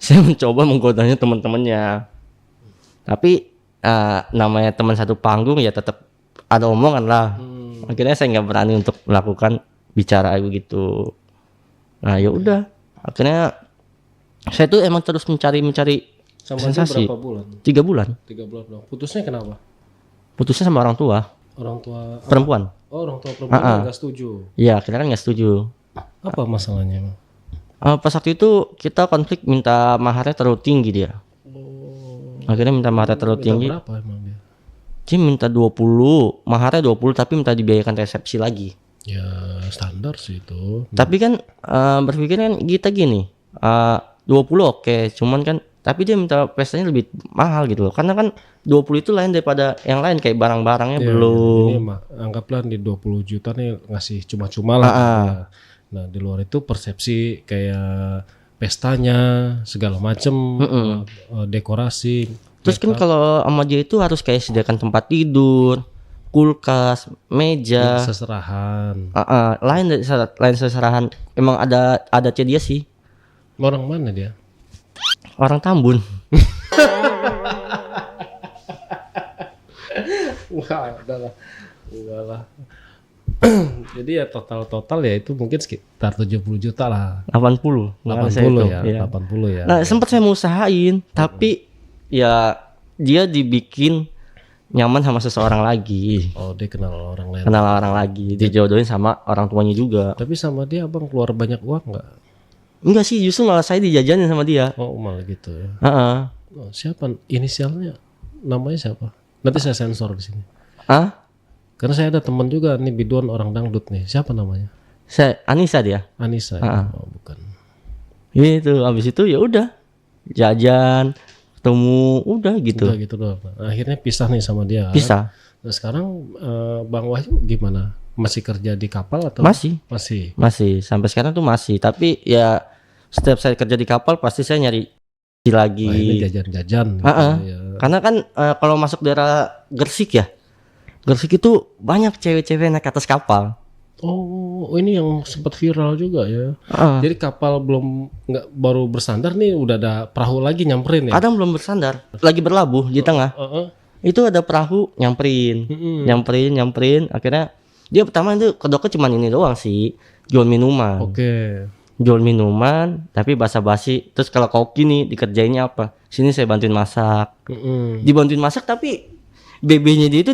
Saya mencoba menggodanya teman-temannya, tapi namanya teman satu panggung ya tetap ada omongan lah. Akhirnya saya nggak berani untuk melakukan bicara begitu. Nah ya udah, akhirnya saya tuh emang terus mencari sama sensasi. berapa bulan? 3 bulan. 3 bulan dong. Putusnya kenapa? Putusnya sama orang tua. Orang tua perempuan. Oh, orang tua perempuan nggak setuju. Iya, akhirnya kan nggak setuju. Apa masalahnya? Pas waktu itu kita konflik, minta maharnya terlalu tinggi dia. Akhirnya minta maharnya terlalu tinggi. Berapa emang dia? Dia minta 20, maharnya 20 tapi minta dibiayakan resepsi lagi. Ya standar sih itu. Tapi kan berpikir kan kita gini, 20 oke, cuman kan tapi dia minta pestanya lebih mahal gitu loh. Karena kan 20 itu lain daripada yang lain, kayak barang-barangnya belum. Ini anggaplah di 20 juta nih ngasih cuma-cuma lah. Nah di luar itu persepsi kayak pestanya segala macem, dekorasi. Terus kan kalau sama dia itu harus kayak sediakan tempat tidur, kulkas, meja, seserahan. Lain seserahan. Emang ada adatnya dia sih. Orang mana dia? Orang Tambun. Enggak lah. Jadi ya total ya itu mungkin sekitar 70 juta lah. 80 ya, iya. 80 ya. Nah sempat saya mau usahain, tapi ya dia dibikin nyaman sama seseorang lagi. Oh dia kenal orang lain. Kenal orang lagi, dijodohin sama orang tuanya juga. Tapi sama dia abang keluar banyak uang nggak? Enggak sih, justru malah saya dijajanin sama dia. Oh malah gitu ya. Oh, siapa inisialnya? namanya siapa? Nanti saya sensor di sini. Ah, Karena saya ada teman juga nih biduan orang dangdut nih. Siapa namanya? saya Anissa dia. Anissa. Ah, ah. Oh, bukan. Gitu. Habis itu ya udah jajan, ketemu, udah gitu. Udah gitu doang. Nah, akhirnya pisah nih sama dia. Bisa. Nah, sekarang Bang Wahyu gimana? Masih kerja di kapal atau? Masih. Masih. Masih sampai sekarang tuh masih. Tapi ya setiap saya kerja di kapal pasti saya nyari lagi. Wah, ini jajan-jajan. Gitu, Ah, ah. ya. Karena kan kalau masuk daerah Gresik ya. Gresik itu banyak cewek-cewek naik ke atas kapal. Oh, ini yang sempat viral juga ya. Ah. Jadi kapal belum nggak baru bersandar nih udah ada perahu lagi nyamperin ya. Kadang belum bersandar, lagi berlabuh di tengah. Itu ada perahu nyamperin, nyamperin. Akhirnya dia pertama itu kedoknya cuma ini doang sih, jual minuman. Oke. Jual minuman, tapi basa-basi. Terus kalau koki nih dikerjainnya apa? Sini saya bantuin masak. Dibantuin masak tapi BB-nya dia itu.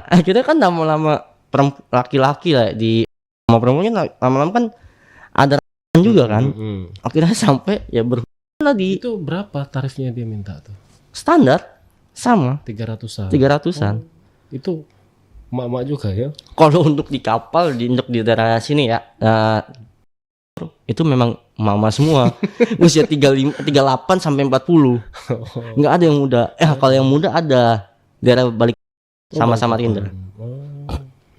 Akhirnya kan lama-lama laki-laki lah di sama perempuannya lama-lama kan ada juga kan. Akhirnya sampai ya berhubungan lagi. Itu berapa tarifnya dia minta tuh? Standar sama 300-an. 300-an. Itu emak-emak juga ya. Kalau untuk di kapal untuk di daerah sini ya itu memang mama semua. Usia 35 38 sampai 40. Enggak ada yang muda. Kalau yang muda ada daerah balik sama Samarinda.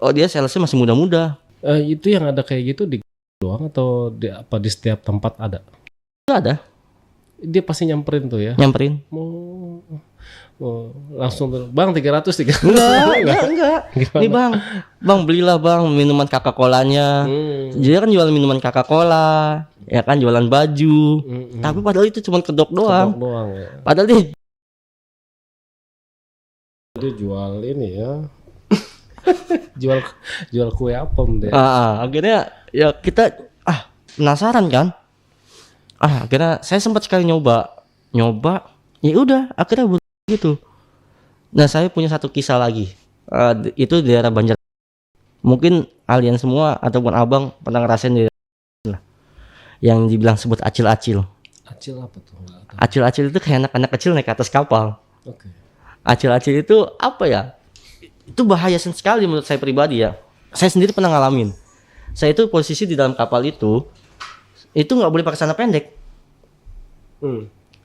Oh, dia salesnya masih muda-muda. Itu yang ada kayak gitu di doang atau di apa di setiap tempat ada? Enggak ada. Dia pasti nyamperin tuh ya. Nyamperin. Langsung tuh, Bang 300. Enggak. Nih Bang belilah Bang minuman Coca-Colanya. Jadi kan jualan minuman Coca-Cola, ya kan jualan baju. Tapi padahal itu cuma kedok doang. Ya. Padahal dia jual ini ya. jual kue apem deh. Akhirnya ya kita penasaran kan. Akhirnya saya sempat sekali nyoba. Ya udah, akhirnya gitu. Nah, saya punya satu kisah lagi. Itu di daerah Banjar. Mungkin kalian semua ataupun abang pernah ngerasain di lah. Yang dibilang sebut acil-acil. Acil apa tuh? Acil-acil itu kayak anak-anak kecil naik ke atas kapal. Oke. Acil-acil itu apa ya? Itu bahaya sekali menurut saya pribadi ya. Saya sendiri pernah ngalamin. Saya itu posisi di dalam kapal itu nggak boleh pakai celana pendek.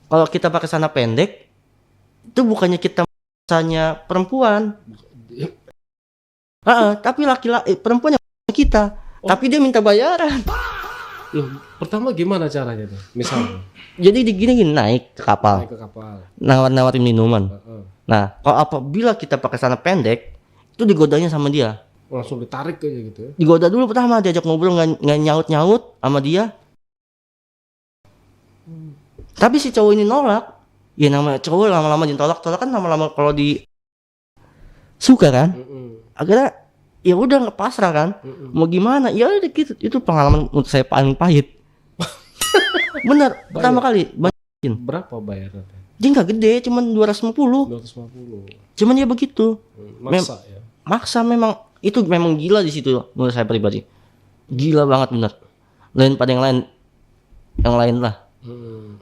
Kalau kita pakai celana pendek, itu bukannya kita misalnya perempuan, tapi laki-laki perempuan yang kita, tapi dia minta bayaran. Loh, pertama gimana caranya tuh? Misalnya, jadi gini naik ke kapal, nawarin minuman. Nah, kalau apabila kita pakai celana pendek, itu digodanya sama dia. Langsung ditarik aja gitu ya? Digoda dulu pertama, diajak ngobrol nggak nyaut sama dia. Tapi si cowok ini nolak. Ya namanya cowok lama-lama ditolak kan lama-lama kalau di suka kan. Akhirnya ya udah nggak pasrah kan. Mau gimana? Ya udah gitu. Itu pengalaman menurut saya paling pahit. Bener. Pertama kali berapa bayarannya? Dia nggak gede, cuman 250. Cuman ya begitu. Maksa ya. Maksa memang. Itu memang gila di situ menurut saya pribadi. Gila banget bener. Lain pada yang lain lah.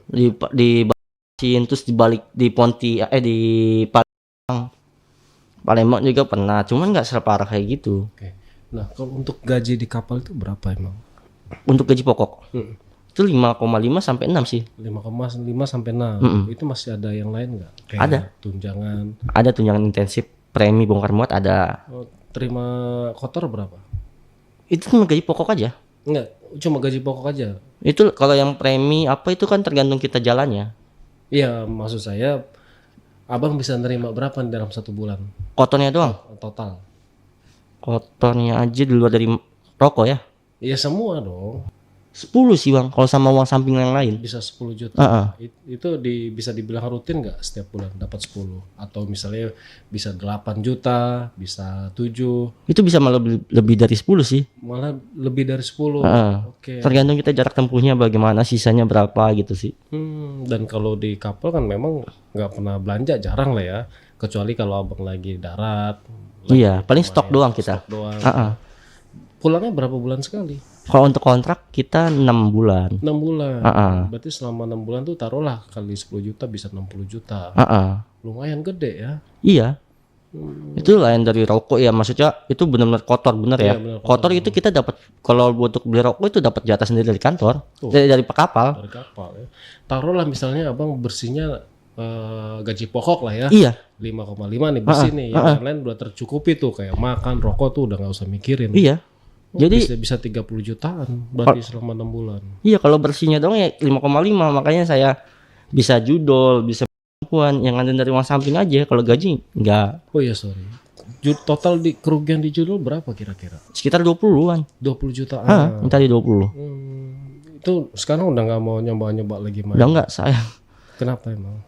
Di terus dibalik di Ponti di Palembang juga pernah, cuman nggak separah kayak gitu. Oke. Nah, kalau untuk gaji di kapal itu berapa emang? Untuk gaji pokok itu 5,5 sampai 6 sih. 5,5 sampai 6. Itu masih ada yang lain nggak? Kayak ada tunjangan. Ada tunjangan intensif, premi bongkar muat ada. Terima kotor berapa? Itu cuma gaji pokok aja. Enggak, cuma gaji pokok aja. Itu kalau yang premi apa itu kan tergantung kita jalannya. Iya, maksud saya abang bisa nerima berapa dalam 1 bulan? Kotornya doang? Total. Kotornya aja di luar dari rokok ya? Iya semua dong. 10 sih bang, kalau sama uang samping yang lain. Bisa 10 juta. Itu bisa dibilang rutin nggak setiap bulan dapat 10? Atau misalnya bisa 8 juta, bisa 7? Itu bisa malah lebih dari 10 sih. Malah lebih dari 10. Oke. Tergantung kita jarak tempuhnya bagaimana, sisanya berapa gitu sih. Dan kalau di kapal kan memang nggak pernah belanja, jarang lah ya. Kecuali kalau abang lagi darat. Iya, paling stok doang kita. Stok doang. Pulangnya berapa bulan sekali? Kalau untuk kontrak kita 6 bulan. 6 bulan. Heeh. Berarti selama 6 bulan tuh taruhlah kali 10 juta bisa 60 juta. Heeh. Lumayan gede ya. Iya. Itu lain dari rokok ya, maksudnya itu benar-benar kotor bener ya. Iya, benar Kotor itu kita dapat, kalau untuk beli rokok itu dapat jatah sendiri dari kantor, Tuh. dari kapal. Dari kapal ya. Taruhlah misalnya abang bersihnya gaji pokok lah ya. Iya, 5,5 nih bersih nih. Yang lain udah tercukupi tuh kayak makan, rokok tuh udah nggak usah mikirin. iya. Oh, Jadi bisa 30 jutaan berarti selama 6 bulan. iya, kalau bersihnya dong ya 5,5, makanya saya bisa judol, bisa perempuan yang ada dari uang samping aja. Kalau gaji enggak, Oh iya sorry. Total di kerugian di judul berapa kira-kira? sekitar 20-an. 20 jutaan. Minta di 20. Itu sekarang udah nggak mau nyoba-nyoba lagi main. Udah enggak saya. Kenapa emang?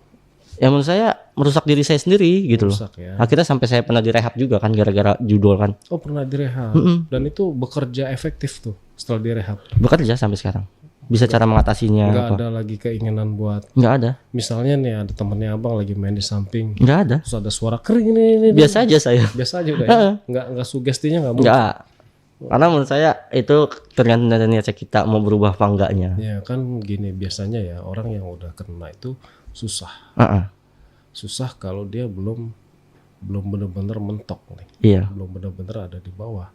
Ya menurut saya merusak diri saya sendiri gitu loh. Rusak ya. Akhirnya sampai saya pernah direhab juga kan gara-gara judol kan. Oh pernah direhab. Dan itu bekerja efektif tuh setelah direhab. Bekerja sampai sekarang. Bisa cara mengatasinya Nggak apa? ada lagi keinginan buat. Enggak ada. Misalnya nih ada temennya abang lagi main di samping. Enggak ada. Terus ada suara kering ini. Biasa aja saya. Biasa aja udah ya. Nggak sugestinya nggak muncul. Enggak. Karena menurut saya itu tergantung dari niat kita mau berubah apa enggaknya. Ya kan gini biasanya ya orang yang udah kena itu susah. Heeh. Susah kalau dia belum benar-benar mentok nih. Iya. Belum benar-benar ada di bawah.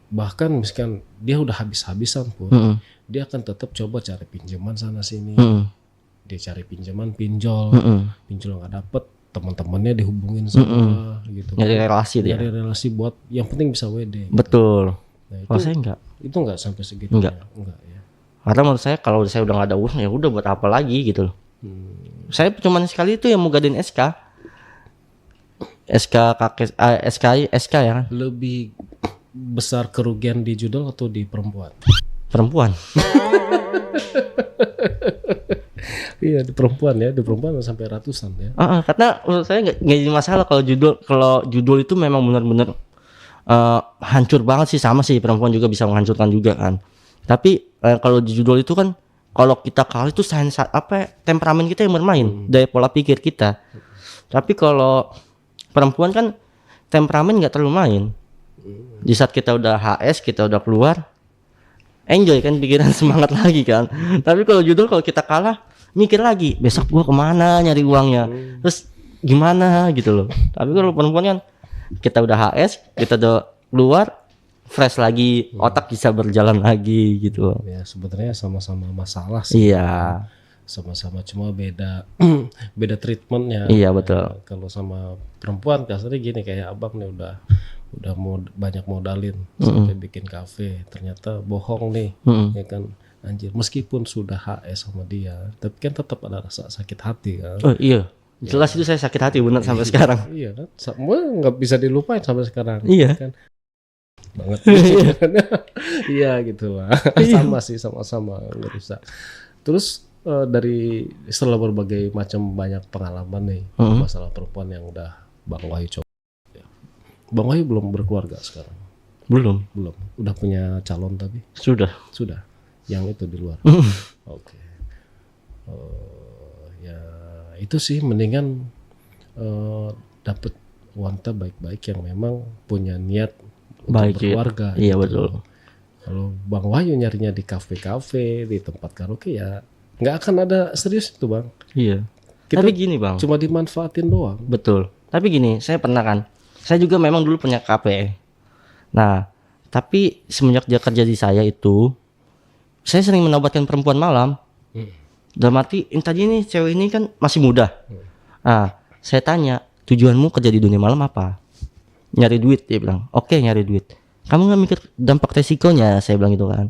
Bahkan misalkan dia udah habis-habisan pun, dia akan tetap coba cari pinjaman sana sini. Dia cari pinjaman, pinjol nggak dapet, teman-temannya dihubungin sama gitu. Nyari relasi dia. Nyari relasi buat yang penting bisa WD. Betul. Nah, Kalau saya enggak. itu nggak sampai segitunya. Enggak ya. Karena menurut saya kalau saya udah nggak ada uang ya udah buat apa lagi gitu loh. Saya cuma sekali itu yang mau gadain SK kakek, SK ya kan. Lebih besar kerugian di judul atau di perempuan? Perempuan. Iya di perempuan ya, di perempuan sampai ratusan ya. Karena menurut saya nggak jadi masalah kalau judul itu memang benar-benar hancur banget sih, sama sih perempuan juga bisa menghancurkan juga kan. Tapi kalau di judul itu kan kalau kita kalah itu temperamen kita yang bermain, daya pola pikir kita. Tapi kalau perempuan kan temperamen nggak terlalu main. Di saat kita udah HS, kita udah keluar, enjoy kan pikiran, semangat lagi kan. Tapi kalau judul, kalau kita kalah mikir lagi besok gua kemana nyari uangnya, terus gimana gitu loh. Tapi kalau perempuan kan kita udah HS, kita udah keluar, fresh lagi, otak bisa berjalan lagi gitu loh. Ya sebenarnya sama-sama masalah sih. Iya. Sama-sama cuma beda beda treatmentnya. Iya betul. Kalau sama perempuan kasarnya gini, kayak abang nih udah mau banyak modalin sampai bikin kafe, ternyata bohong nih, ya kan, anjir. Meskipun sudah HS sama dia, tapi kan tetap ada rasa sakit hati kan. Oh iya, jelas itu saya sakit hati benar sampai sekarang. Iya kan, semua nggak bisa dilupain sampai sekarang. Iya. Kan? Banget. Iya gitu lah. Sama sih, sama-sama ngerusak. Terus dari setelah berbagai macam banyak pengalaman nih masalah perempuan yang udah Bang Wahyu coba. Bang Wahyu belum berkeluarga sekarang? Belum. Udah punya calon tapi? Sudah. Yang itu di luar. Oke. Ya itu sih mendingan dapet wanita baik-baik yang memang punya niat Baik, untuk berkeluarga. Iya gitu. betul. Kalau Bang Wahyu nyarinya di kafe-kafe, di tempat karaoke, ya nggak akan ada serius itu Bang. Iya. Kita Tapi gini Bang. cuma dimanfaatin doang. Betul. Tapi gini, saya pernah kan. Saya juga memang dulu punya kafe. Nah, tapi semenjak dia kerja di saya itu, saya sering menobatkan perempuan malam. Dalam arti, tadi ini cewek ini kan masih muda. Nah, saya tanya, tujuanmu kerja di dunia malam apa? Nyari duit, dia bilang. Oke, nyari duit. Kamu nggak mikir dampak resikonya? Saya bilang gitu kan.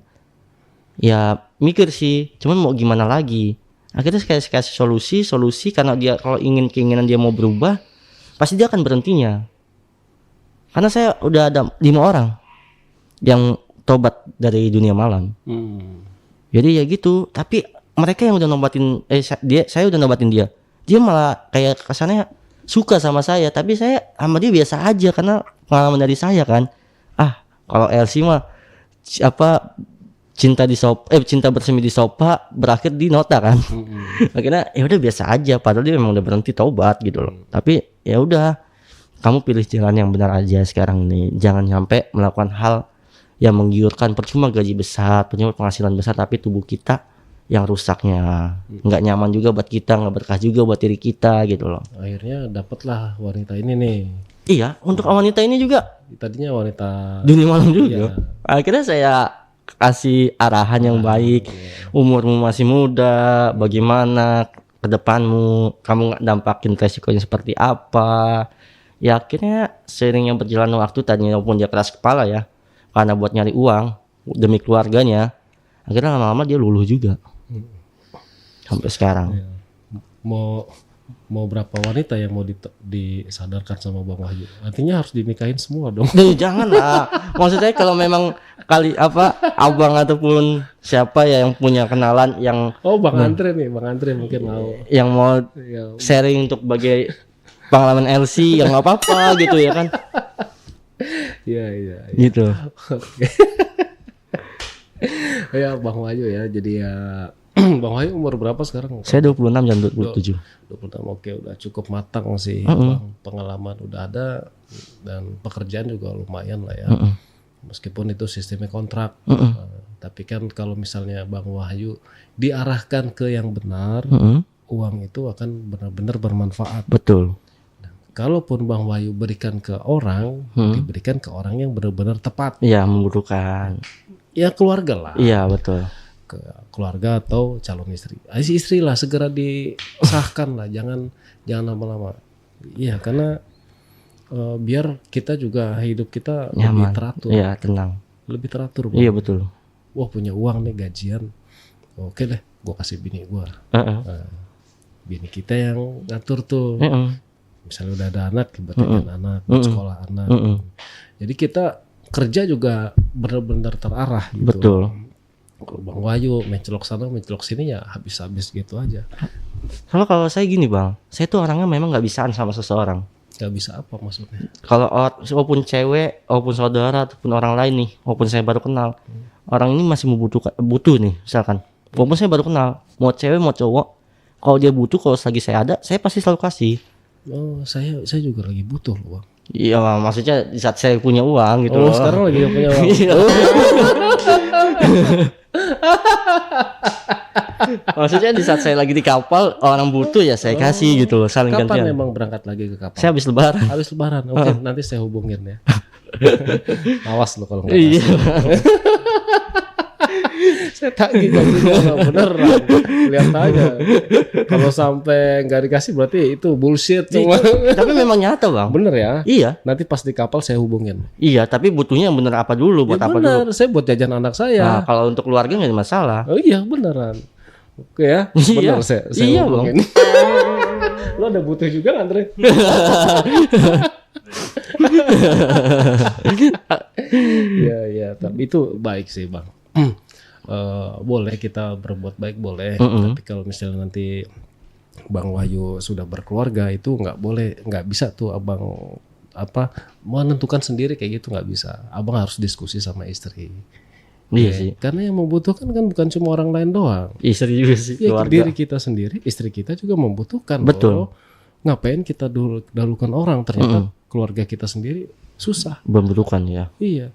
Ya mikir sih, cuman mau gimana lagi. Akhirnya saya kasih solusi karena dia kalau keinginan dia mau berubah, pasti dia akan berhentinya. Karena saya udah ada 5 orang yang tobat dari dunia malam. Jadi ya gitu. Tapi mereka yang udah nobatin, saya udah nobatin dia. Dia malah kayak kesannya suka sama saya, tapi saya sama dia biasa aja karena pengalaman dari saya kan. Kalau LC mah cinta bersemi di sofa berakhir di nota kan. Akhirnya ya udah biasa aja, padahal dia memang udah berhenti taubat gitu loh. Tapi ya udah, kamu pilih jalan yang benar aja sekarang nih. Jangan sampai melakukan hal yang menggiurkan, percuma gaji besar, percuma penghasilan besar, tapi tubuh kita yang rusaknya, nggak nyaman juga buat kita, nggak berkah juga buat diri kita gitu loh. Akhirnya dapatlah wanita ini nih. Iya, untuk wanita ini juga Tadinya wanita dunia malam juga. Iya. Akhirnya saya kasih arahan yang baik. Umurmu masih muda, bagaimana ke depanmu, kamu nggak dampakin resikonya seperti apa. Ya akhirnya seiringnya berjalan waktu, tadinya walaupun dia keras kepala ya, karena buat nyari uang demi keluarganya, akhirnya lama-lama dia luluh juga sampai sekarang. Iya. Mau berapa wanita yang mau disadarkan sama Bang Wahyu? Artinya harus dinikahin semua dong. Jangan lah, maksudnya kalau memang abang ataupun siapa ya yang punya kenalan yang Bang Andre nih, Bang Andre mungkin mau yang mau ya, sharing untuk bagi pengalaman LC yang nggak apa-apa gitu ya kan. iya. Gitu. Oke. Ya Bang Wahyu ya. Jadi ya Bang Wahyu umur berapa sekarang? Saya 26 dan 27. 26. Oke, udah cukup matang sih. Bang. Pengalaman udah ada dan pekerjaan juga lumayan lah ya. Meskipun itu sistemnya kontrak. Tapi kan kalau misalnya Bang Wahyu diarahkan ke yang benar, uang itu akan benar-benar bermanfaat. Betul. Kalaupun Bang Wahyu berikan ke orang, diberikan ke orang yang benar-benar tepat. Iya, membutuhkan. Ya keluarga lah. Iya, betul. Ke keluarga atau calon istri. Istri lah segera disahkan lah, jangan lama-lama. Iya, karena biar kita juga hidup kita Nyaman. lebih teratur. Iya, tenang. Lebih teratur. Bang. Iya, betul. Wah, punya uang nih gajian. Oke deh, gua kasih bini gua. Bini kita yang ngatur tuh. Misalnya udah ada anak, buatin anak, buat sekolah anak. Jadi kita kerja juga benar-benar terarah gitu. Betul. Kalau Bang Wahyu mencelok sana mencelok sini ya habis-habis gitu aja. Soalnya kalau saya gini Bang, saya tuh orangnya memang nggak bisaan sama seseorang. Gak bisa apa maksudnya? Kalau walaupun cewek, walaupun saudara ataupun orang lain nih, walaupun saya baru kenal, orang ini masih butuh nih, misalkan. Walaupun saya baru kenal, mau cewek mau cowok, kalau dia butuh, kalau lagi saya ada, saya pasti selalu kasih. Oh, saya juga lagi butuh loh Bang. Iya, maksudnya di saat saya punya uang gitu loh. Sekarang lagi gak punya uang. Maksudnya di saat saya lagi di kapal, orang butuh ya saya kasih gitu loh, saling gantian. Kapan emang berangkat lagi ke kapal? Saya habis lebaran. Habis lebaran. Oke, nanti saya hubungin ya. Awas lo kalau nggak. Iya. Saya tagih gajinya beneran. Lihat aja. Kalau sampai nggak dikasih berarti itu bullshit semua. Tapi memang nyata Bang. Bener ya? Iya. Nanti pas di kapal saya hubungin. Iya, tapi butuhnya yang bener apa dulu, buat apa bener. dulu? Saya buat jajan anak saya. Nah, kalau untuk keluarga nggak ada masalah. Oh iya beneran. Oke ya. Iya. Bener saya Iya hubungin. Lo ada butuh juga Andre? Iya, tapi itu baik sih Bang. Boleh kita berbuat baik boleh, tapi kalau misalnya nanti Bang Wahyu sudah berkeluarga itu nggak bisa tuh abang menentukan sendiri kayak gitu, nggak bisa. Abang harus diskusi sama istri. Iya sih. Karena yang membutuhkan kan bukan cuma orang lain doang. Istri juga sih, ya, keluarga. Diri kita sendiri, istri kita juga membutuhkan. Betul. Ngapain kita dahulukan orang, ternyata keluarga kita sendiri susah. Membutuhkan ya. Iya.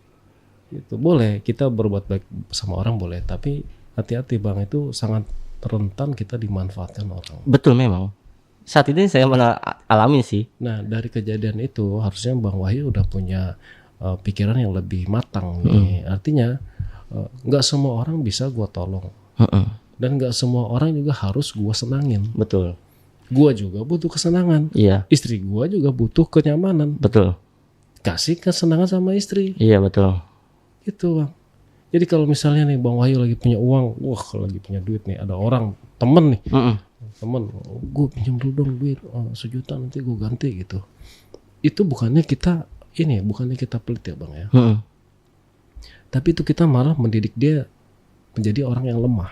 Itu boleh kita berbuat baik sama orang boleh, tapi hati-hati Bang, itu sangat rentan kita dimanfaatkan orang. Betul memang. Saat ini saya pernah alami sih. Nah, dari kejadian itu harusnya Bang Wahyu udah punya pikiran yang lebih matang nih. Artinya nggak semua orang bisa gua tolong. Dan nggak semua orang juga harus gua senangin. Betul. Gua juga butuh kesenangan. Iya. Istri gua juga butuh kenyamanan. Betul. Kasih kesenangan sama istri. Iya betul. Gitu Bang. Jadi kalau misalnya nih Bang Wahyu lagi punya uang, wah kalau lagi punya duit nih, ada orang temen nih, temen, gue pinjam dulu dong duit 1 juta nanti gue ganti gitu. Itu bukannya kita pelit ya Bang ya. Tapi itu kita malah mendidik dia menjadi orang yang lemah.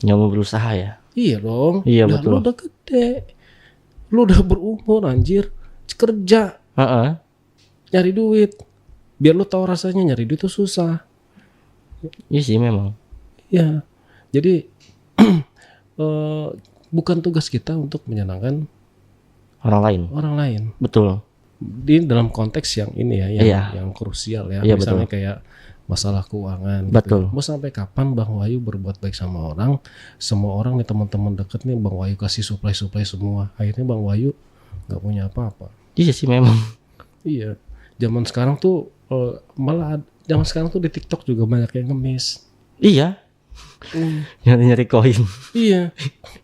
Nggak mau berusaha ya. Iya dong. Iya betul. Lu udah gede, lu udah berumur anjir, kerja, nyari duit. Biar lu tahu rasanya nyari duit itu susah. Iya sih memang. Ya, jadi bukan tugas kita untuk menyenangkan orang lain. Betul. Di dalam konteks yang ini ya, yang krusial ya. Iya, Misalnya betul. kayak masalah keuangan. Betul. Gitu. Mau sampai kapan Bang Wahyu berbuat baik sama orang? Semua orang nih teman-teman deket nih Bang Wahyu kasih supply semua. Akhirnya Bang Wahyu nggak punya apa-apa. Iya sih memang. Iya. Zaman sekarang tuh zaman sekarang tuh di TikTok juga banyak yang ngemis. Iya. Nyari koin. Iya.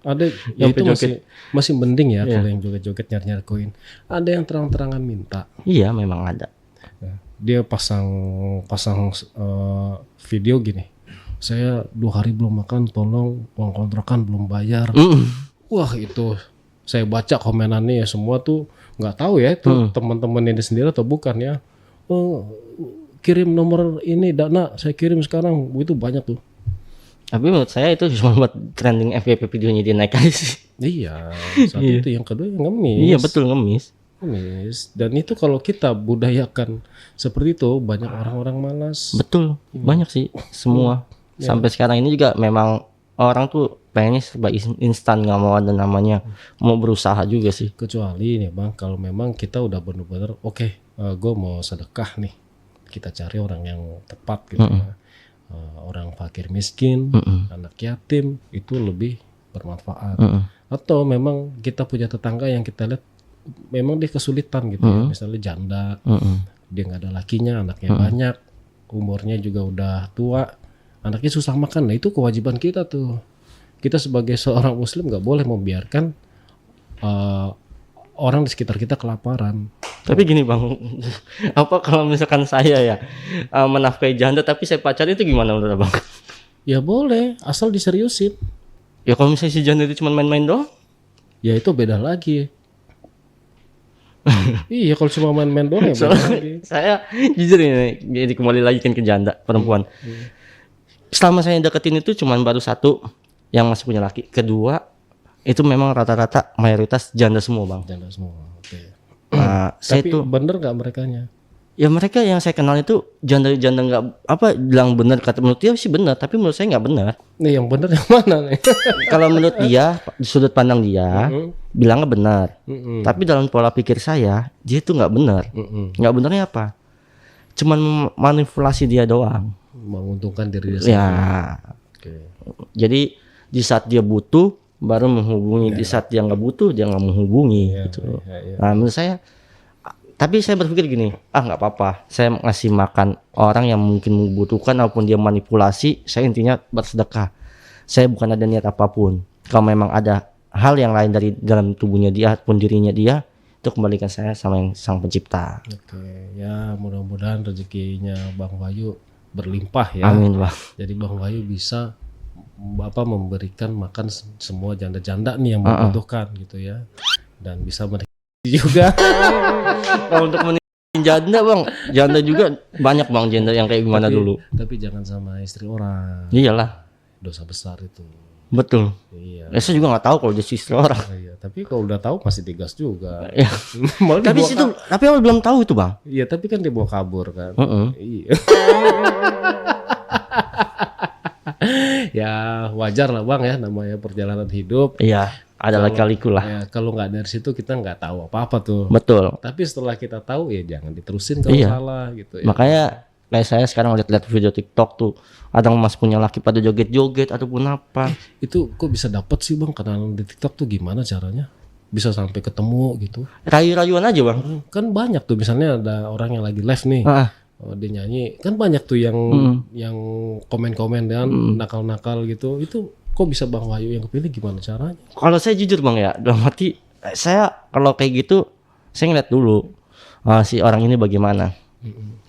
Ada ya Sampai itu masih mending ya Iya. kalau yang joget-joget nyari-nyari koin. Ada yang terang-terangan minta. Iya memang ada. Dia pasang video gini. Saya 2 hari belum makan, tolong uang kontrakan belum bayar. Wah itu saya baca komenannya ya semua tuh nggak tahu ya itu teman-temannya dia sendiri atau bukan ya. Oh, kirim nomor ini Dana, saya kirim sekarang. Itu banyak tuh. Tapi menurut saya itu cuma buat trending FYP videonya dia naik aja sih. Iya, satu itu yang kedua yang ngemis. Iya betul ngemis. Dan itu kalau kita budayakan seperti itu banyak orang-orang malas. Betul. Banyak sih semua. Sampai sekarang ini juga memang orang tuh pengennya serba instan, nggak mau ada namanya mau berusaha juga sih. Kecuali nih Bang, kalau memang kita udah bener-bener oke, gue mau sedekah nih, kita cari orang yang tepat gitu ya. Orang fakir miskin, anak yatim itu lebih bermanfaat. Atau memang kita punya tetangga yang kita lihat memang dia kesulitan gitu ya, misalnya janda, dia nggak ada lakinya, anaknya banyak, umurnya juga udah tua, anaknya susah makan. Nah itu kewajiban kita tuh. Kita sebagai seorang muslim nggak boleh membiarkan orang di sekitar kita kelaparan. Tapi gini Bang, apa kalau misalkan saya ya menafkahi janda tapi saya pacarin itu gimana menurut Abang? Ya boleh, asal diseriusin. Ya kalau misalnya si janda itu cuma main-main doang? Ya itu beda lagi. Iya kalau cuma main-main doang ya beda lagi. Saya jujur ini, jadi kembali lagi kan ke janda perempuan. Selama saya deketin itu cuma baru satu yang masih punya laki. Kedua itu memang rata-rata mayoritas janda semua Bang. Janda semua. Oke. Nah, saya Tapi tuh bener nggak merekanya? ya mereka yang saya kenal itu janda-janda nggak apa bilang benar, kata menurut dia sih benar, tapi menurut saya nggak benar. Nih yang bener yang mana nih? Kalau menurut dia, di sudut pandang dia bilangnya benar. Tapi dalam pola pikir saya dia itu nggak benar. Nggak benarnya apa? Cuman manipulasi dia doang. Menguntungkan diri dia sendiri. Ya. Oke. Jadi di saat dia butuh baru menghubungi, di saat dia nggak butuh dia nggak menghubungi gitu. Nah menurut saya, tapi saya berpikir gini, nggak apa-apa, saya ngasih makan orang yang mungkin membutuhkan maupun dia manipulasi, saya intinya bersedekah. Saya bukan ada niat apapun. Kalau memang ada hal yang lain dari dalam tubuhnya dia pun dirinya dia, itu kembalikan saya sama yang sang pencipta. Oke, ya mudah-mudahan rezekinya Bang Wahyu berlimpah ya. Amin Bang. Jadi Bang Wahyu bisa memberikan makan semua janda-janda nih yang membutuhkan gitu ya, dan bisa menikmati juga. Kalau untuk menikmati janda Bang, janda juga banyak Bang, janda yang kayak gimana dulu. Tapi jangan sama istri orang, Iyalah, dosa besar itu. betul. Iya. Saya juga nggak tahu kalau dia istri orang. Iya, tapi kalau udah tahu masih digas juga. Ya. Malah Tapi dibawa situ, tapi awal belum tahu itu Bang. Iya, tapi kan dibawa kabur kan. Iya. Ya wajar lah Bang ya, namanya perjalanan hidup. Iya, ada lika-liku lah. Ya, kalau nggak dari situ kita nggak tahu apa-apa tuh. Betul. Tapi setelah kita tahu ya jangan diterusin kalau Iya. salah gitu ya. Makanya kayak saya sekarang lihat video TikTok tuh, ada mas punya laki pada joget-joget ataupun apa. Itu kok bisa dapet sih Bang kenalan di TikTok tuh, gimana caranya? Bisa sampai ketemu gitu. Rayu-rayuan aja Bang. Kan banyak tuh, misalnya ada orang yang lagi live nih. Dia nyanyi, kan banyak tuh yang komen-komen dan nakal-nakal gitu. Itu kok bisa Bang Wahyu yang kepilih, gimana caranya? Kalau saya jujur Bang ya, dalam hati saya kalau kayak gitu saya ngeliat dulu si orang ini bagaimana.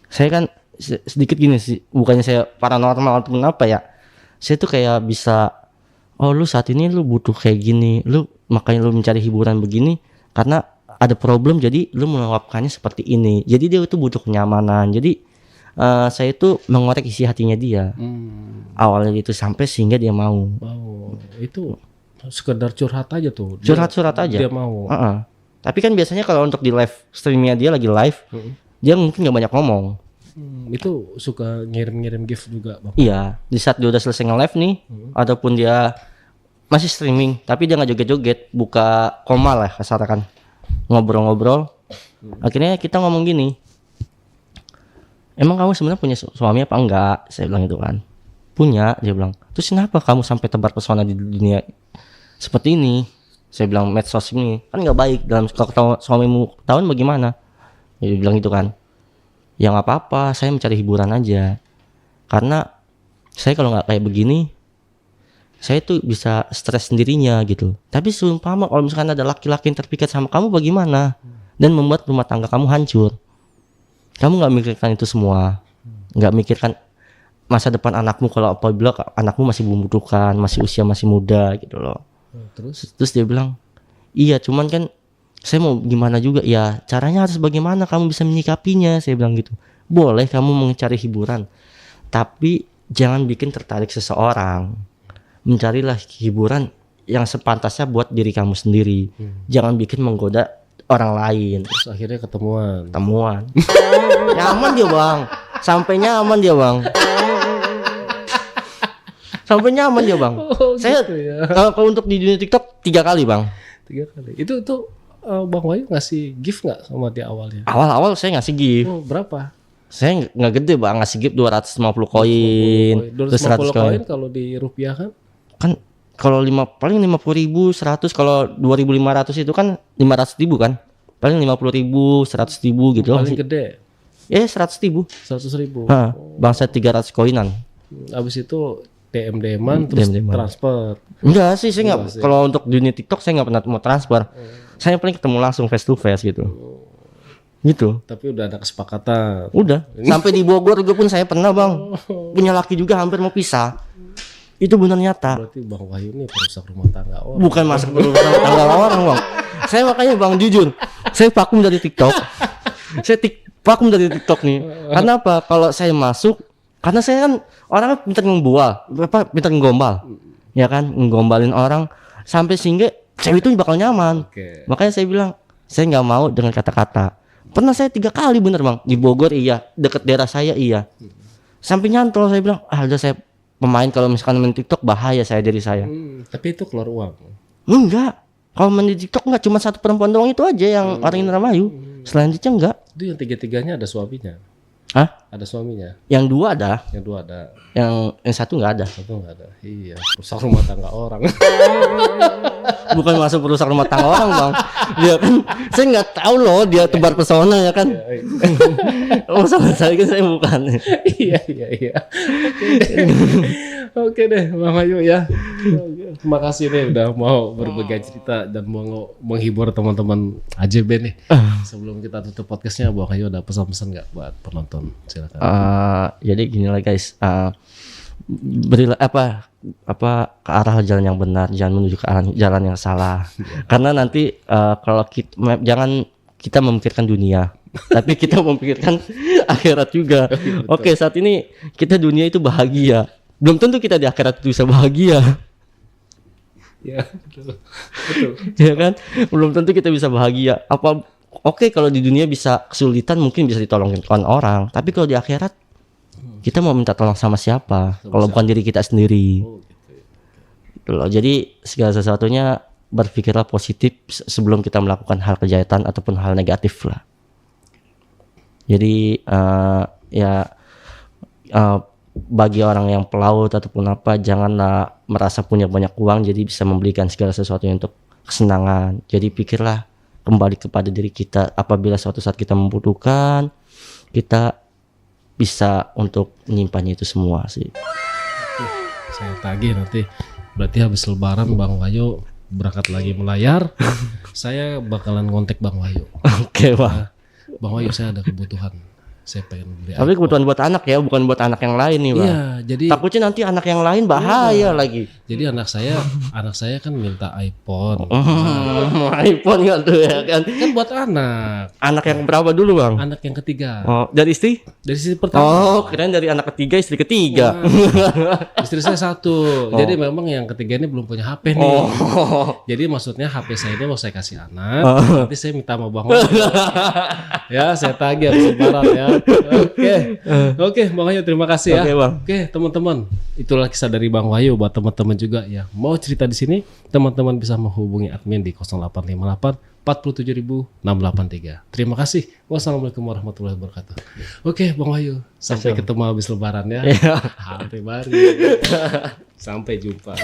Saya kan sedikit gini sih, bukannya saya paranormal ataupun apa ya. Saya tuh kayak bisa, oh lu saat ini lu butuh kayak gini, lu makanya lu mencari hiburan begini karena ada problem, jadi lu meluapkannya seperti ini. Jadi dia itu butuh kenyamanan. Jadi saya itu mengorek isi hatinya dia. Awalnya itu sampai sehingga dia mau. Oh, itu sekedar curhat aja tuh. Curhat-curhat aja. Dia mau. Tapi kan biasanya kalau untuk di live streamnya dia lagi live, dia mungkin nggak banyak ngomong. Itu suka ngirim-ngirim gift juga Bang. Iya, di saat dia udah selesai nge-live nih, ataupun dia masih streaming, tapi dia nggak joget-joget, buka koma lah kasarkan, ngobrol-ngobrol. Akhirnya kita ngomong gini, emang kamu sebenarnya punya suami apa enggak? Saya bilang gitu kan. Punya, dia bilang. Terus kenapa kamu sampai tebar pesona di dunia seperti ini? Saya bilang medsos ini kan nggak baik, dalam kalau suamimu ketahuan bagaimana? Dia bilang gitu kan. Ya nggak apa-apa, saya mencari hiburan aja. Karena saya kalau nggak kayak begini, saya tuh bisa stres sendirinya gitu. Tapi seumpama kalau misalkan ada laki-laki yang terpikat sama kamu bagaimana? Dan membuat rumah tangga kamu hancur. Kamu nggak mikirkan itu semua, nggak mikirkan masa depan anakmu kalau apabila anakmu masih membutuhkan, masih usia masih muda gitu loh. Terus dia bilang, iya cuman kan saya mau gimana juga ya, caranya harus bagaimana kamu bisa menyikapinya. Saya bilang gitu. Boleh kamu mencari hiburan, tapi jangan bikin tertarik seseorang. Mencarilah hiburan yang sepantasnya buat diri kamu sendiri. Jangan bikin menggoda orang lain. Terus akhirnya ketemuan. Nyaman dia bang, sampainya aman dia bang. Sampai nyaman dia bang. Saya Gitu ya. kalau untuk di dunia TikTok 3 kali bang. 3 kali. Itu Bang Wahyu ngasih gift nggak sama dia awalnya? Awal-awal saya ngasih gift. Berapa? Saya nggak gede bang, ngasih gift 250 koin, terus 100 250 koin. koin kalau di rupiah kan? Kalau paling 50.000, 100, kalau 2.500 itu kan 500.000 kan. Paling 50.000, 100.000 gitu. Paling gede 100.000. 100.000. Bang saya 300 koinan. Abis itu DM-an terus DM-an. transfer. Enggak sih, saya Enggak nggak. Kalau untuk dunia TikTok saya nggak pernah mau transfer. Saya paling ketemu langsung face to face gitu. Gitu. Tapi udah ada kesepakatan. Udah. Sampai di Bogor juga pun saya pernah bang. Punya laki juga hampir mau pisah. Itu benar nyata. Berarti Bang Wahyu ini perusak rumah tangga orang. Bukan masuk rumah tangga orang bang. Saya makanya bang jujur, saya vakum dari TikTok. Saya vakum dari TikTok nih. Karena apa? Kalau saya masuk, karena saya kan orangnya pintar pintar nggombal, ya kan, nggombalin orang sampai sehingga cewek itu bakal nyaman. Oke. Makanya saya bilang, saya nggak mau dengan kata-kata. Pernah saya 3 kali bener bang, di Bogor iya, deket daerah saya iya. Sampai nyantol saya bilang, udah saya pemain kalau misalkan main TikTok bahaya saya dari saya. Tapi itu keluar uang. Enggak. Kalau main di TikTok enggak, cuma 1 perempuan doang itu aja yang orang Indramayu. Selanjutnya enggak. Itu yang 3-3-nya ada suaminya. Hah? Ada suaminya. Yang 2 ada, Yang 2 ada. yang 1 enggak ada. 1 nggak ada. Iya. Rusak rumah tangga orang. Bukan masuk perusak rumah tangga orang, Bang. Dia kan saya enggak tahu loh dia tebar pesona ya kan. Oh, sama saya kan saya bukan. Iya. Oke deh Bang Wahyu ya. Terima kasih deh udah mau berbagi cerita dan mau menghibur teman-teman AJB nih. Sebelum kita tutup podcastnya, Bang Wahyu ada pesan-pesan nggak buat penonton? Silakan. Jadi gini lah guys, berilah apa ke arah jalan yang benar, jangan menuju ke arah jalan yang salah. Karena nanti kalau jangan kita memikirkan dunia, tapi kita memikirkan akhirat juga. Oke, saat ini kita dunia itu bahagia, belum tentu kita di akhirat itu bisa bahagia. Ya, betul. Ya kan, belum tentu kita bisa bahagia. Oke, kalau di dunia bisa kesulitan mungkin bisa ditolongin orang, tapi kalau di akhirat kita mau minta tolong sama siapa? Kalau bukan diri kita sendiri. Gitu loh. Jadi segala sesuatunya berpikirlah positif sebelum kita melakukan hal kejahatan ataupun hal negatif lah. Jadi bagi orang yang pelaut ataupun apa, janganlah merasa punya banyak uang jadi bisa membelikan segala sesuatunya untuk kesenangan. Jadi pikirlah kembali kepada diri kita, apabila suatu saat kita membutuhkan, kita bisa untuk menyimpannya itu semua sih. Saya tagih nanti. Berarti habis lebaran Bang Wahyu berangkat lagi melayar. Saya bakalan ngontek Bang Wahyu. Oke, Bang. Bang Wahyu, saya ada kebutuhan. Saya pengen beli Tapi iPhone. kebutuhan buat anak ya, bukan buat anak yang lain nih, Bang. Iya, jadi Takutnya nanti anak yang lain bahaya lagi. jadi anak saya kan minta iPhone. iPhone kan tuh ya kan. Kan buat anak. Anak yang berapa dulu, Bang? Anak yang ketiga. Oh, dari istri? Dari sisi pertama. Oh, kirain dari anak ketiga, istri ketiga. Istri saya 1. Jadi memang yang ketiga ini belum punya HP nih. Jadi maksudnya HP saya ini mau saya kasih anak. Nanti saya minta sama Bang Wahyu. Ya, saya tagih habis lebaran ya. Oke, Bang Wahyu terima kasih ya. Oke, Bang. Oke, teman-teman, itulah kisah dari Bang Wahyu. Buat teman-teman juga ya mau cerita di sini, teman-teman bisa menghubungi admin di 0858 47.683. Terima kasih. Wassalamualaikum warahmatullahi wabarakatuh. Oke, Bang Wahyu, sampai ketemu habis lebaran ya. Iya. Happy baru. Sampai jumpa.